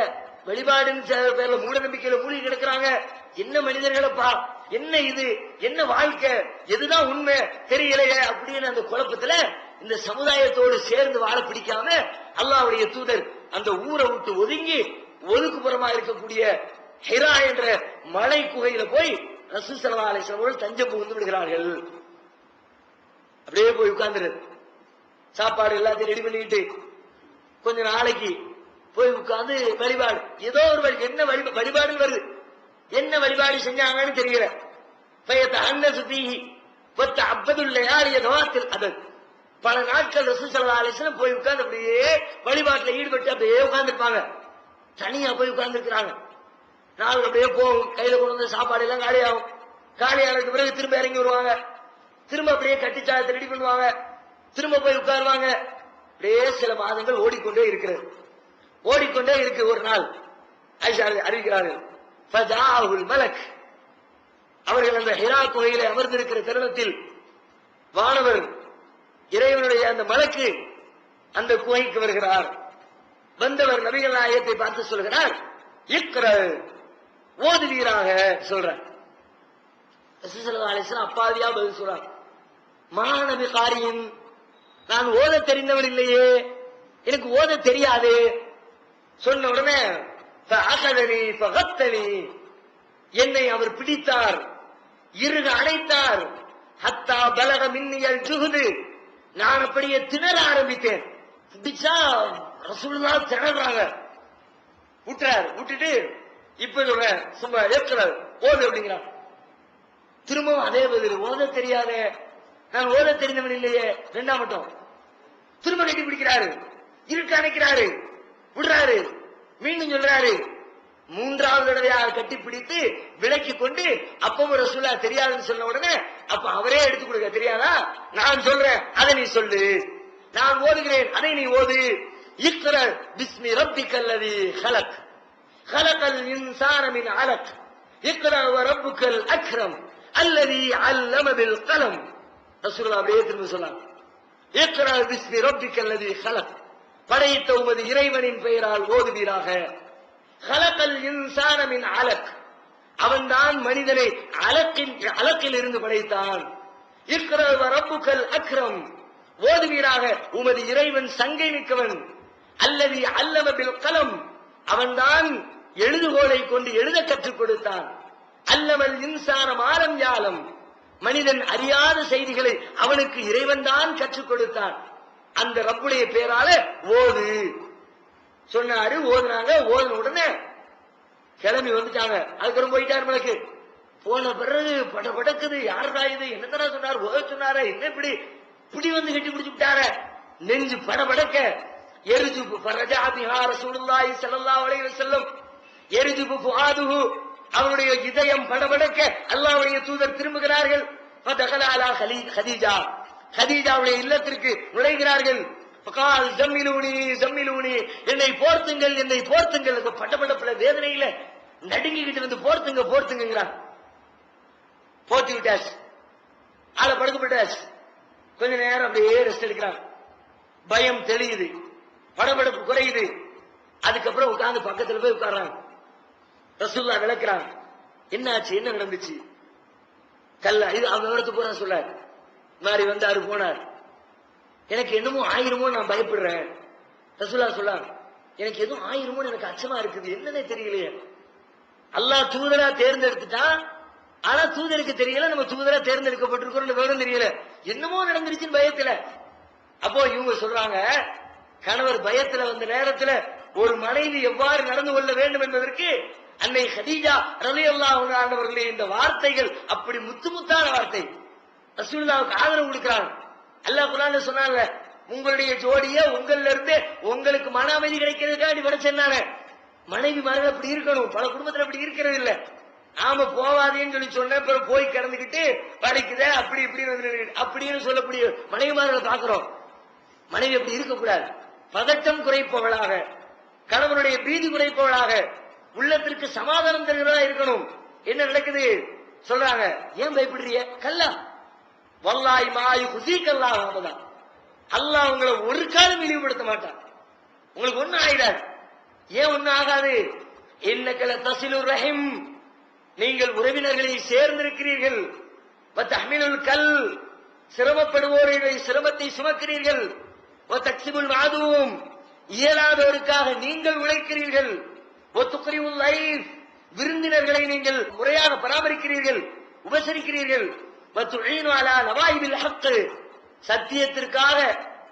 வழிபாடுன்னு பேர்ல மூட நம்பிக்கையில மூழ்கி கிடக்குறாங்க. என்ன மனிதர்களப்பா, என்ன இது, என்ன வாழ்க்கை, எதுதான் உண்மை தெரியலையே அப்படின்னு அந்த குழப்பத்துல இந்த சமுதாயத்தோடு சேர்ந்து வாழ பிடிக்காம அல்லாஹ்வுடைய தூதர் அந்த ஊரை விட்டு ஒதுங்கி ஒதுக்குப்புறமா இருக்கக்கூடிய ஹிரா என்ற மலை குகையில போய் ரசூல் ஸல்லல்லாஹு அலைஹி வஸல்லம் தஞ்சம் புகுந்து விடுகிறார்கள். அப்படியே போய் உட்கார்ந்துருது. சாப்பாடு எல்லாத்தையும் ரெடி பண்ணிட்டு கொஞ்ச நாளைக்கு போய் உட்கார்ந்து வழிபாடு, ஏதோ ஒரு என்ன வழிபாடு வருது, என்ன வழிபாடு செஞ்சாங்கன்னு தெரியல. பல நாட்கள் ரசூல் ஸல்லல்லாஹு அலைஹி வஸல்லம் போய் உட்கார்ந்து அப்படியே வழிபாட்டுல ஈடுபட்டு அப்படியே உட்கார்ந்துருப்பாங்க. தனியா போய் உட்கார்ந்து இருக்கிறாங்க. நாள் அப்படியே போகும், கையில கொண்டு வந்த சாப்பாடு எல்லாம் காலியாகும். காலியானதுக்கு பிறகு திரும்ப இறங்கி வருவாங்க. திரும்ப அப்படியே கட்டிச்சாயத்தை ரெடி பண்ணுவாங்க. திரும்ப போய் உட்காருவாங்க. அப்படியே சில மாதங்கள் ஓடிக்கொண்டே இருக்கிறது. ஓடிக்கொண்டே இருக்கு. ஒரு நாள் ஆயிஷா அறிவிக்கிறார்கள், ஃபஜாஅஹுல் மலக், அவர்கள் அந்த ஹிரா குகையிலே அமர்ந்திருக்கிற தருணத்தில் வானவர் இறைவனுடைய அந்த மலக்கு அந்த குகைக்கு வருகிறார். வந்தவர் நபிகள் நாயகத்தை பார்த்து சொல்கிறார், இக்ர, ஓதுவீராக சொல்றார். ரசூல் ஸல்லல்லாஹு அலைஹி வஸல்லம் அப்பாவியா பதில் சொல்றார், மாநபி காரியின், நான் ஓத தெரிந்தவன் இல்லையே, எனக்கு ஓத தெரியாது. சொன்ன உடனே என்னை அவர் பிடித்தார், இறுக அணைத்தார். ஹத்தா பலக மின்னியல் ஜுஹுது, நான் அப்படியே திணற ஆரம்பித்தேன். பிடிச்சா ரசூலுல்லாஹ் திணறாங்க. விட்டுறாரு. விட்டுட்டு இப்ப சொல்ற சும்மா ஏற்கிறார், ஓது அப்படிங்கிறார். திரும்பவும் அதே பதில், ஓத தெரியாத, நான் ஓத தெரிந்தவன் இல்லையே. ரெண்டாம் மட்டும் திரும்ப கட்டி பிடிக்கிறாரு, இருக்க அணைக்கிறாரு, விடுறாரு, மீண்டும் சொல்றாரு. மூன்றாவது தடவையாக கட்டி பிடித்து விலக்கி கொண்டு அப்பவும் ரசூலா தெரியாதுன்னு சொன்ன உடனே அப்ப அவரே எடுத்து கொடுக்க, தெரியாதா, நான் சொல்றேன் அதை நீ சொல்லு, நான் ஓதுகிறேன் அதை நீ ஓது. இக்ர பிஸ்மி ரப்பிக்கல்லதி ஹலக், ஹலகல் இன்சான மின் அலக், இக்ர வ ரப்புக்கல் அக்ரம் அல்லதி அல்லம பில் கலம். ரசூலுல்லாஹ் அப்படியே திரும்ப சொன்னாங்க, இக்ர பிஸ்மி ரப்பிக்கல்லதி ஹலக், படைத்த உமது இறைவனின் பெயரால் ஓதுவீராக. ஹலகல் இன்சான மின் அலக், அவன்தான் மனிதனை அலக்கில் இருந்து படைத்தான். இக்ர வ ரப்புக்கல் அக்ரம், ஓதுவீராக, உமது இறைவன் சங்கை மிக்கவன். அல்லதி அல்லம பில் கலம், அவன்தான் எழுதுகோலை கொண்டு எழுத கற்றுக் கொடுத்தான். அல்லமல் இன்சான மாலம் யாலம், மனிதன் அறியாத செய்திகளை அவனுக்கு இறைவன் தான் கற்றுக் கொடுத்தான். அந்த ரப்புடைய பேரால ஓது சொன்னாரு. ஓதுனாங்க. ஓதுன உடனே கிளம்பி வந்துட்டாங்க. அதுக்கப்புறம் போயிட்டாரு மலக்கு. போன பிறகு பட படக்குது, யாருடா இது, என்னத்தடா சொன்னார், ஓத சொன்னார, என்ன இப்படி இப்படி வந்து கட்டி பிடிச்சு விட்டார, நெஞ்சு பட படக்க. எரிஜுபு ஃபரஜா பிஹா ரசூலுல்லாஹி ஸல்லல்லாஹு அலைஹி வஸல்லம், எரிஜுபு ஃபுஆதுஹு, அவருடைய இதயம் படபடக்க அல்லாஹ்வுடைய தூதர் திரும்புகிறார்கள். ஃபதகல அலா கதீஜா, கதீஜாவுடைய இல்லத்திற்கு நுழைகிறார்கள். ஃபகால் ஜம்மிலூனி ஜம்மிலூனி, என்னை போர்த்துங்கள் என்னை போர்த்துங்கள். படபடப்புல வேதனையில நடுங்கிக்கிட்டு வந்து போர்த்துங்க போர்த்துங்கிறான். போர்த்தி விட்டாச்சு, ஆளை படுக்க விட்டாச்சு. கொஞ்ச நேரம் அப்படியே ரெஸ்ட் எடுக்கிறான். பயம் தெளியுது, படபடப்பு குறையுது. அதுக்கப்புறம் உட்கார்ந்து பக்கத்துல போய் உட்கார்றாங்க. ரசூலுல்லாஹ் விளக்குறாங்க, என்னாச்சு, என்ன நடந்துச்சு. கல்லா இது அவங்க விவரத்து போற சொல்ல மாறி வந்தாரு, போனார். எனக்கு என்னமோ ஆயிருமோ நான் பயப்படுறேன். ரசூலுல்லாஹ் சொல்லாங்க, எனக்கு எதுவும் ஆயிருமோ எனக்கு அச்சமா இருக்குது, என்னன்னே தெரியலையே. அல்லாஹ் தூதரா தேர்ந்தெடுத்துட்டான், ஆனா தூதருக்கு தெரியல நம்ம தூதரா தேர்ந்தெடுக்கப்பட்டிருக்கிறோம் விவரம் தெரியல, என்னமோ நடந்துருச்சுன்னு பயத்துல. அப்போ இவங்க சொல்றாங்க, கணவர் பயத்துல வந்த நேரத்துல ஒரு மனைவி எவ்வாறு நடந்து கொள்ள வேண்டும் என்பதற்கு அன்னை கதீஜா ரலியல்லாஹு அன்ஹா அவர்களே இந்த வார்த்தைகள் அப்படி முத்து முத்தான வார்த்தை. ரசூலுல்லாஹ்வுக்கு ஆதரவு கொடுக்கிறாங்க. அல்லாஹ் குர்ஆன்ல சொன்னாங்க, உங்களுடைய ஜோடிய உங்கள்ல இருந்து உங்களுக்கு மன அமைதி கிடைக்கிறதுக்காண்டி படைச்சேன்னானே. மனைவி மார்கள் அப்படி இருக்கணும். பல குடும்பத்துல அப்படி இருக்கிறது இல்ல. நாம போவாதேன்னு சொல்லி சொன்ன பிறகு போய் கிடந்துக்கிட்டு படிக்குத அப்படி இப்படி அப்படின்னு சொல்லக்கூடிய மனைவிமார்களை பாக்குறோம். மனைவி அப்படி இருக்கக்கூடாது. பதட்டம் குறைப்பவளாக, கணவனுடைய பீதி குறைப்பவளாக, உள்ளத்திற்கு சமாதானம் தருகிறதா இருக்கணும். என்ன நடக்குது சொல்றாங்க, ஏன் பயப்படுறிய, கல்லா வல்லாஹி மா யுஸீகல்லாஹு அபதா, அல்லாஹ் உங்களை ஒரு காலம் இழிவுபடுத்த மாட்டான். உங்களுக்கு ஒண்ணு ஆயிடாது. ஏன் ஒண்ணு ஆகாது, இன்னக லதஸிலுர் ரஹிம், நீங்கள் உறவினர்களை சேர்ந்திருக்கிறீர்கள். வதஹ்மிலுல் கல், சிரமப்படுவோரை சிரமத்தை சுமக்கிறீர்கள். வதக்ஸிபுல் மாதூம், இயலாதவருக்காக நீங்கள் உழைக்கிறீர்கள். வதுக்ரியுல் லைஃப், விருந்தினர்களை நீங்கள் முறையாக பராமரிக்கிறீர்கள், உபசரிக்கிறீர்கள். வதுஈனு அலா நவாயிபில் ஹக், சத்தியத்திற்காக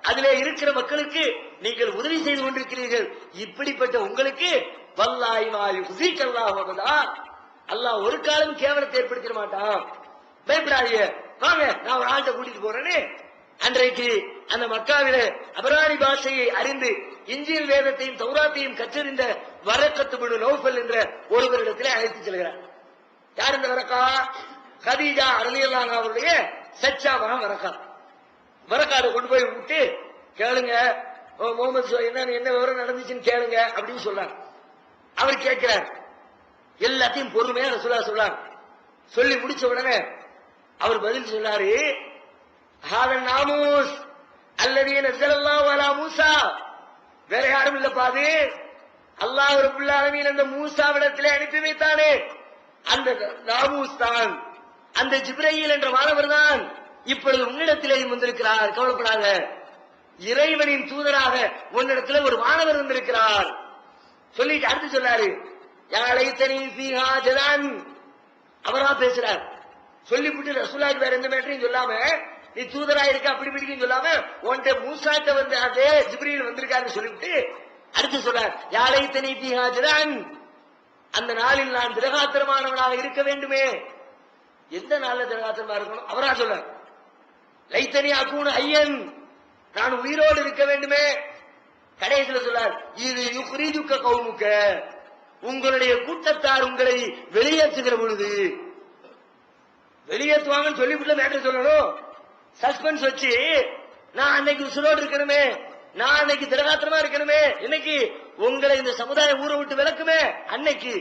அதிலே இருக்கிற மக்களுக்கு நீங்கள் உதவி செய்து கொண்டிருக்கிறீர்கள். இப்படிப்பட்ட உங்களுக்கு வல்லாஹி மா யுஸீகல்லாஹு அபதா, அல்லாஹ் ஒரு காலம் கேவலத்தை ஏற்படுத்திட மாட்டான். பயப்படாதீங்க, வாங்க நான் ஒரு ஆள்கிட்ட கூட்டிட்டு போறேன்னு அன்றைக்கு அந்த மக்காவில அபராணி பாஷையை அறிந்து இஞ்சில் வேதத்தையும் தௌராத்தையும் கற்றறிந்த வரக்கத்து பின் நௌஃபல் என்ற ஒருவரிடத்திலே அழைத்து செல்கிறார். யார் இந்த வரக்கா? கதீஜா ரலியல்லாஹு அன்ஹா அவருடைய சச்சா மகன் வரக்கா. வரக்காடு கொண்டு போய் விட்டு கேளுங்க, முகமது என்ன விவரம் நடந்துச்சுன்னு கேளுங்க அப்படின்னு சொல்றாங்க. அவர் கேட்கிறார். எல்லாத்தையும் பொறுமையா ரசூலுல்லாஹ் சொல்றாங்க. சொல்லி முடிச்ச உடனே அவர் பதில் சொன்னாரு, ஹாதன் நாமூஸ் அல்லதீ நஸலல்லாஹு அலா மூஸா, வேற யாரும் இல்லப்பா, அது அல்லாஹ் ரப்பல் ஆலமீன் அந்த மூஸாவிடத்திலே அனுப்பி வைத்தானே அந்த நாமூஸ் தான், அந்த ஜிப்ரீல் என்ற மாணவர் தான் இப்பொழுது உன்னிடத்திலேயும் வந்திருக்கிறார். கவலைப்படாத, இறைவனின் தூதராக உன்னிடத்துல ஒரு மாணவர் வந்திருக்கிறார். சொல்லிட்டு அடுத்து சொன்னாரு, யாழைத்தனி ஃபீஹா ஜலான், அவரா பேசுறார். சொல்லிவிட்டு ரசூலுல்லாஹ் வேற எந்த மேட்டரையும் சொல்லாம, நீ தூதரா இருக்க அப்படி பிடிக்கும் சொல்லாம, உன்கிட்ட மூசாட்ட வந்து அதே ஜிப்ரீல் வந்திருக்காருன்னு சொல்லிவிட்டு அடுத்து சொல்றார், யாழைத்தனி ஃபீஹா ஜலான், அந்த நாளில் நான் திரகாத்திரமானவனாக இருக்க வேண்டுமே. எந்த நாள்ல திரகாத்திரமா இருக்கணும்? அவரா சொல்ற. லைத்தனி அகூன ஐயன், நான் உயிரோடு இருக்க வேண்டுமே. கடைசியில் சொல்றார், இது யுக்ரிஜுக்க கௌமுக்க, உங்களுடைய கூட்டத்தார் உங்களை வெளியேற்றுகிற பொழுது, வெளியேற்றுவாங்கன்னு சொல்லிவிட்டு மேட்டர் சொல்லணும். சஸ்பென்ஸ் வச்சு நான் அன்னைக்கு உசுரோடு இருக்கணுமே, நான் அன்னைக்கு திரகாத்திரமா இருக்கணுமே, இன்னைக்கு உங்களை இந்த சமுதாயம் ஊரை விட்டு விளக்குமே, அன்னைக்கு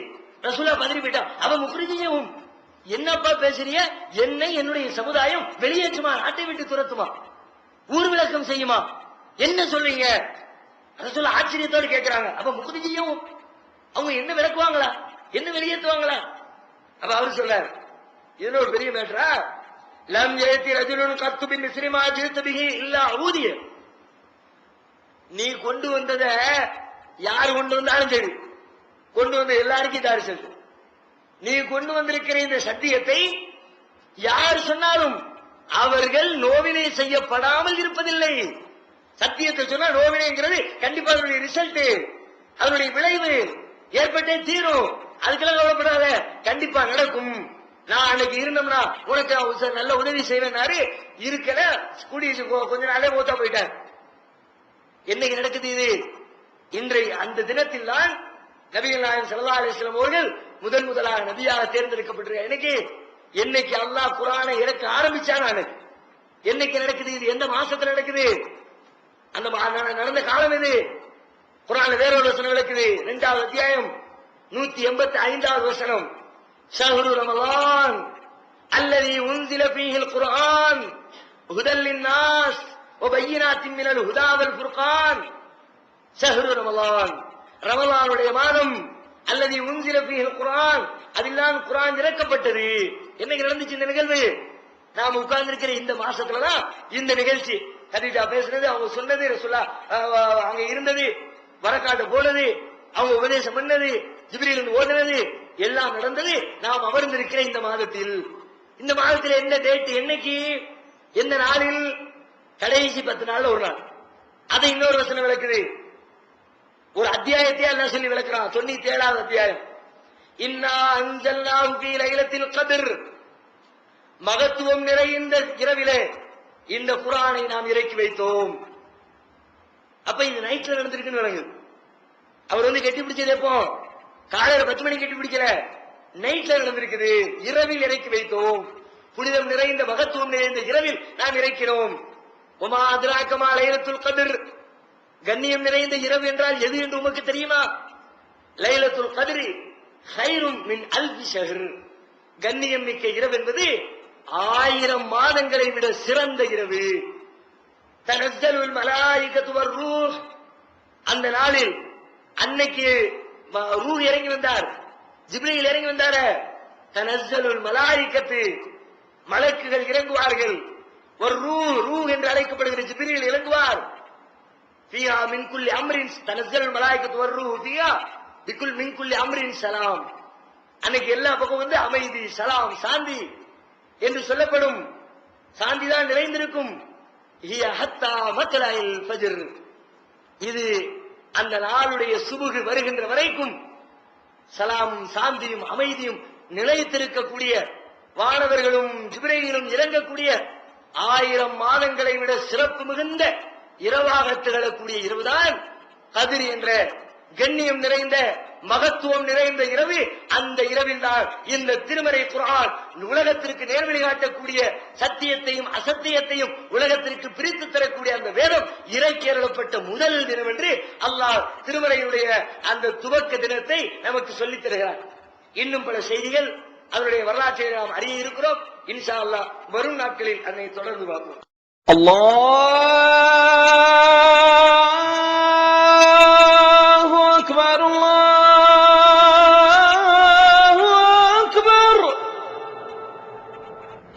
ரசூலா பதறி போயிட்டா. அவ முக்ரிஜியும், என்னப்பா பேசுறிய, என்னை என்னுடைய சமுதாயம் வெளியேற்றுமா, நாட்டை விட்டு துரத்துமா, ஊர் விளக்கம் செய்யுமா, என்ன சொல்றீங்க? ரசூலா ஆச்சரியத்தோடு கேட்கிறாங்க. அப்ப முக்ரிஜியும் அவங்க என்ன விளக்குவாங்களா, என்ன வெளியேற்றுவாங்களா? அப்ப அவரு சொல்றாரு, இதுல ஒரு பெரிய மேட்டரா, லம் யதி ரஜுலுன் கத்து பின் மிஸ்ரிமா ஜித் பிஹி இல்லா ஊதிய, நீ கொண்டு வந்தத யார் கொண்டு வந்தாலும் சரி, கொண்டு வந்த எல்லாருக்கும் தாரி செல். நீ கொண்டு வந்திருக்கிற இந்த சத்தியத்தை யார் சொன்னாலும் அவர்கள் நோவினை செய்யப்படாமல் இருப்பதில்லை. சத்தியத்தை சொன்னா நோவினைங்கிறது கண்டிப்பா அதனுடைய ரிசல்ட், அதனுடைய விளைவு ஏற்பட்டே தீரும். அதுக்கெல்லாம் கவலைப்படாத, கண்டிப்பா நடக்கும். நான் அன்னைக்கு இருந்தோம்னா உனக்கு நல்ல உதவி செய்வேன்னாரு. இருக்கல கூடி கொஞ்ச நாளே மூத்தா போயிட்டார். என்னைக்கு நடக்குது இது? இன்றைய அந்த தினத்தில் தான் நபிகள் நாயகம் ஸல்லல்லாஹு அலைஹி வஸல்லம் அவர்கள் முதலாக நபியாக தேர்ந்தெடுக்கப்பட்டிருக்க. என்னைக்கு அல்லாஹ் குர்ஆனை இறக்க ஆரம்பிச்சான், என்னைக்கு நடக்குது இது? எந்த மாசத்துல நடக்குது? அந்த நடந்த காலம் இது. குர்ஆன்ல வேற ஒரு வசனம் விளக்குது. 2வது அத்தியாயம் 185வது வசனம், ஷஹ்ரு ரமலான் அல்லதி உன்சில ஃபீஹில் குர்ஆன் ஹுதல் லின்னாஸ் வ பையினாத்தின் மினல் ஹுதா வல் ஃபுர்கான். ஷஹ்ரு ரமலான், ரமலானுடைய மாதம், அல்லதி உன்சில ஃபீஹில் குர்ஆன், அதில்தான் குர்ஆன் இறக்கப்பட்டது. என்னைக்கு நடந்துச்சு இந்த நிகழ்வு? நாம உட்கார்ந்து இருக்கிற இந்த மாசத்துலதான் இந்த நிகழ்ச்சி. கதீஜா பேசுனது, அவங்க சொன்னது, ரசூலுல்லாஹ் அங்க இருந்தது, வரக்காட்டு போனது, அவங்க உபதேசம் பண்ணது, ஜிப்ரீல் ஓதுனது, எல்லாம் நடந்தது நாம் அமர்ந்திருக்கிற இந்த மாதத்தில். இந்த மாதத்தில் என்ன டேட், என்னைக்கு, எந்த நாளில்? கடைசி 10 நாள்ல ஒரு நாள். அதை இன்னொரு வசனம் விளக்குது. ஒரு அத்தியாயத்தையே எல்லாம் சொல்லி விளக்குறான். 97வது அத்தியாயம், இன்னா அன்ஸல்னாஹு ஃபீ லைலத்தில் கத்ர், மகத்துவம் நிறைந்த இரவிலே இந்த குர்ஆனை நாம் இறக்கி வைத்தோம். அப்ப இது நைட்ல நடந்திருக்குன்னு விளங்குது. அவர் கட்டி பிடிச்சது எப்போ? காலையில 10 மணிக்கு கட்டி பிடிக்கல, நைட்ல நடந்திருக்குது. இரவில் இறக்கி வைத்தோம், புனிதம் நிறைந்த மகத்துவம் நிறைந்த இரவில் நாம் இறக்கிறோம். வமா அத்ராக மா லைலத்துல் கத்ர், கண்ணியம் நிறைந்த இரவு என்றால் எது என்று உமக்கு தெரியுமா? லைலத்துல் கத்ரி கைரும் மின் அல்ஃபி ஷஹர், கண்ணியம் மிக்க இரவு என்பது 1000 மாதங்களை விட சிறந்த இரவு. தனஸ்ஸலுல் மலாயிகத்து வர்ரூஹ், அந்த நாளில் அன்னைக்கு ரூஹ் இறங்கி வந்தார், ஜிப்ரீல் இறங்கி வந்தார. தனஸ்ஸலுல் மலாயிகத்து, மலக்குகள் இறங்குவார்கள். வர்ரூஹ், ரூஹ் என்று அழைக்கப்படுகிற ஜிப்ரீல் இறங்குவார். ஃபியா மின் குல்லி அம்ரின், தனஸ்ஸலுல் மலாயிகத்து வர்ரூஹ் ஃபியா பிகுல் மின் குல்லி அம்ரின் சலாம். அன்னைக்கு எல்லா பக்கம் அமைதி, சலாம், சாந்தி என்று சொல்லப்படும். சாந்தி தான் நிறைந்திருக்கும். ஹிய ஹத்தா மத்லஇல் ஃபஜ்ர், இது அந்த நாளுடைய சுபுகு வருகின்ற வரைக்கும் சலாமும் சாந்தியும் அமைதியும் நிலைத்திருக்கக்கூடிய, வானவர்களும் ஜிப்ரீலும் இறங்கக்கூடிய 1000 மாதங்களை விட சிறப்பு மிகுந்த இரவாக திகழக்கூடிய இரவுதான் கதிர் என்ற கண்ணியம் நிறைந்த மகத்துவம் நிறைந்த இரவு. அந்த இரவில் தான் இந்த திருமறை குர்ஆன் உலகத்திற்கு நேர்வழி காட்டக்கூடிய சத்தியத்தையும் அசத்தியத்தையும் உலகத்திற்கு பிரித்து தரக்கூடிய அந்த வேதம் இறக்கி அருளப்பட்ட முதல் தினம் என்று அல்லாஹ் திருமறையுடைய அந்த துவக்க தினத்தை நமக்கு சொல்லித் தருகிறார். இன்னும் பல செய்திகள் அதனுடைய வரலாற்றை நாம் அறிய இருக்கிறோம். இன்ஷா அல்லாஹ் வரும் நாட்களில் அதனை தொடர்ந்து பார்ப்போம். அல்லாஹு அக்பர்.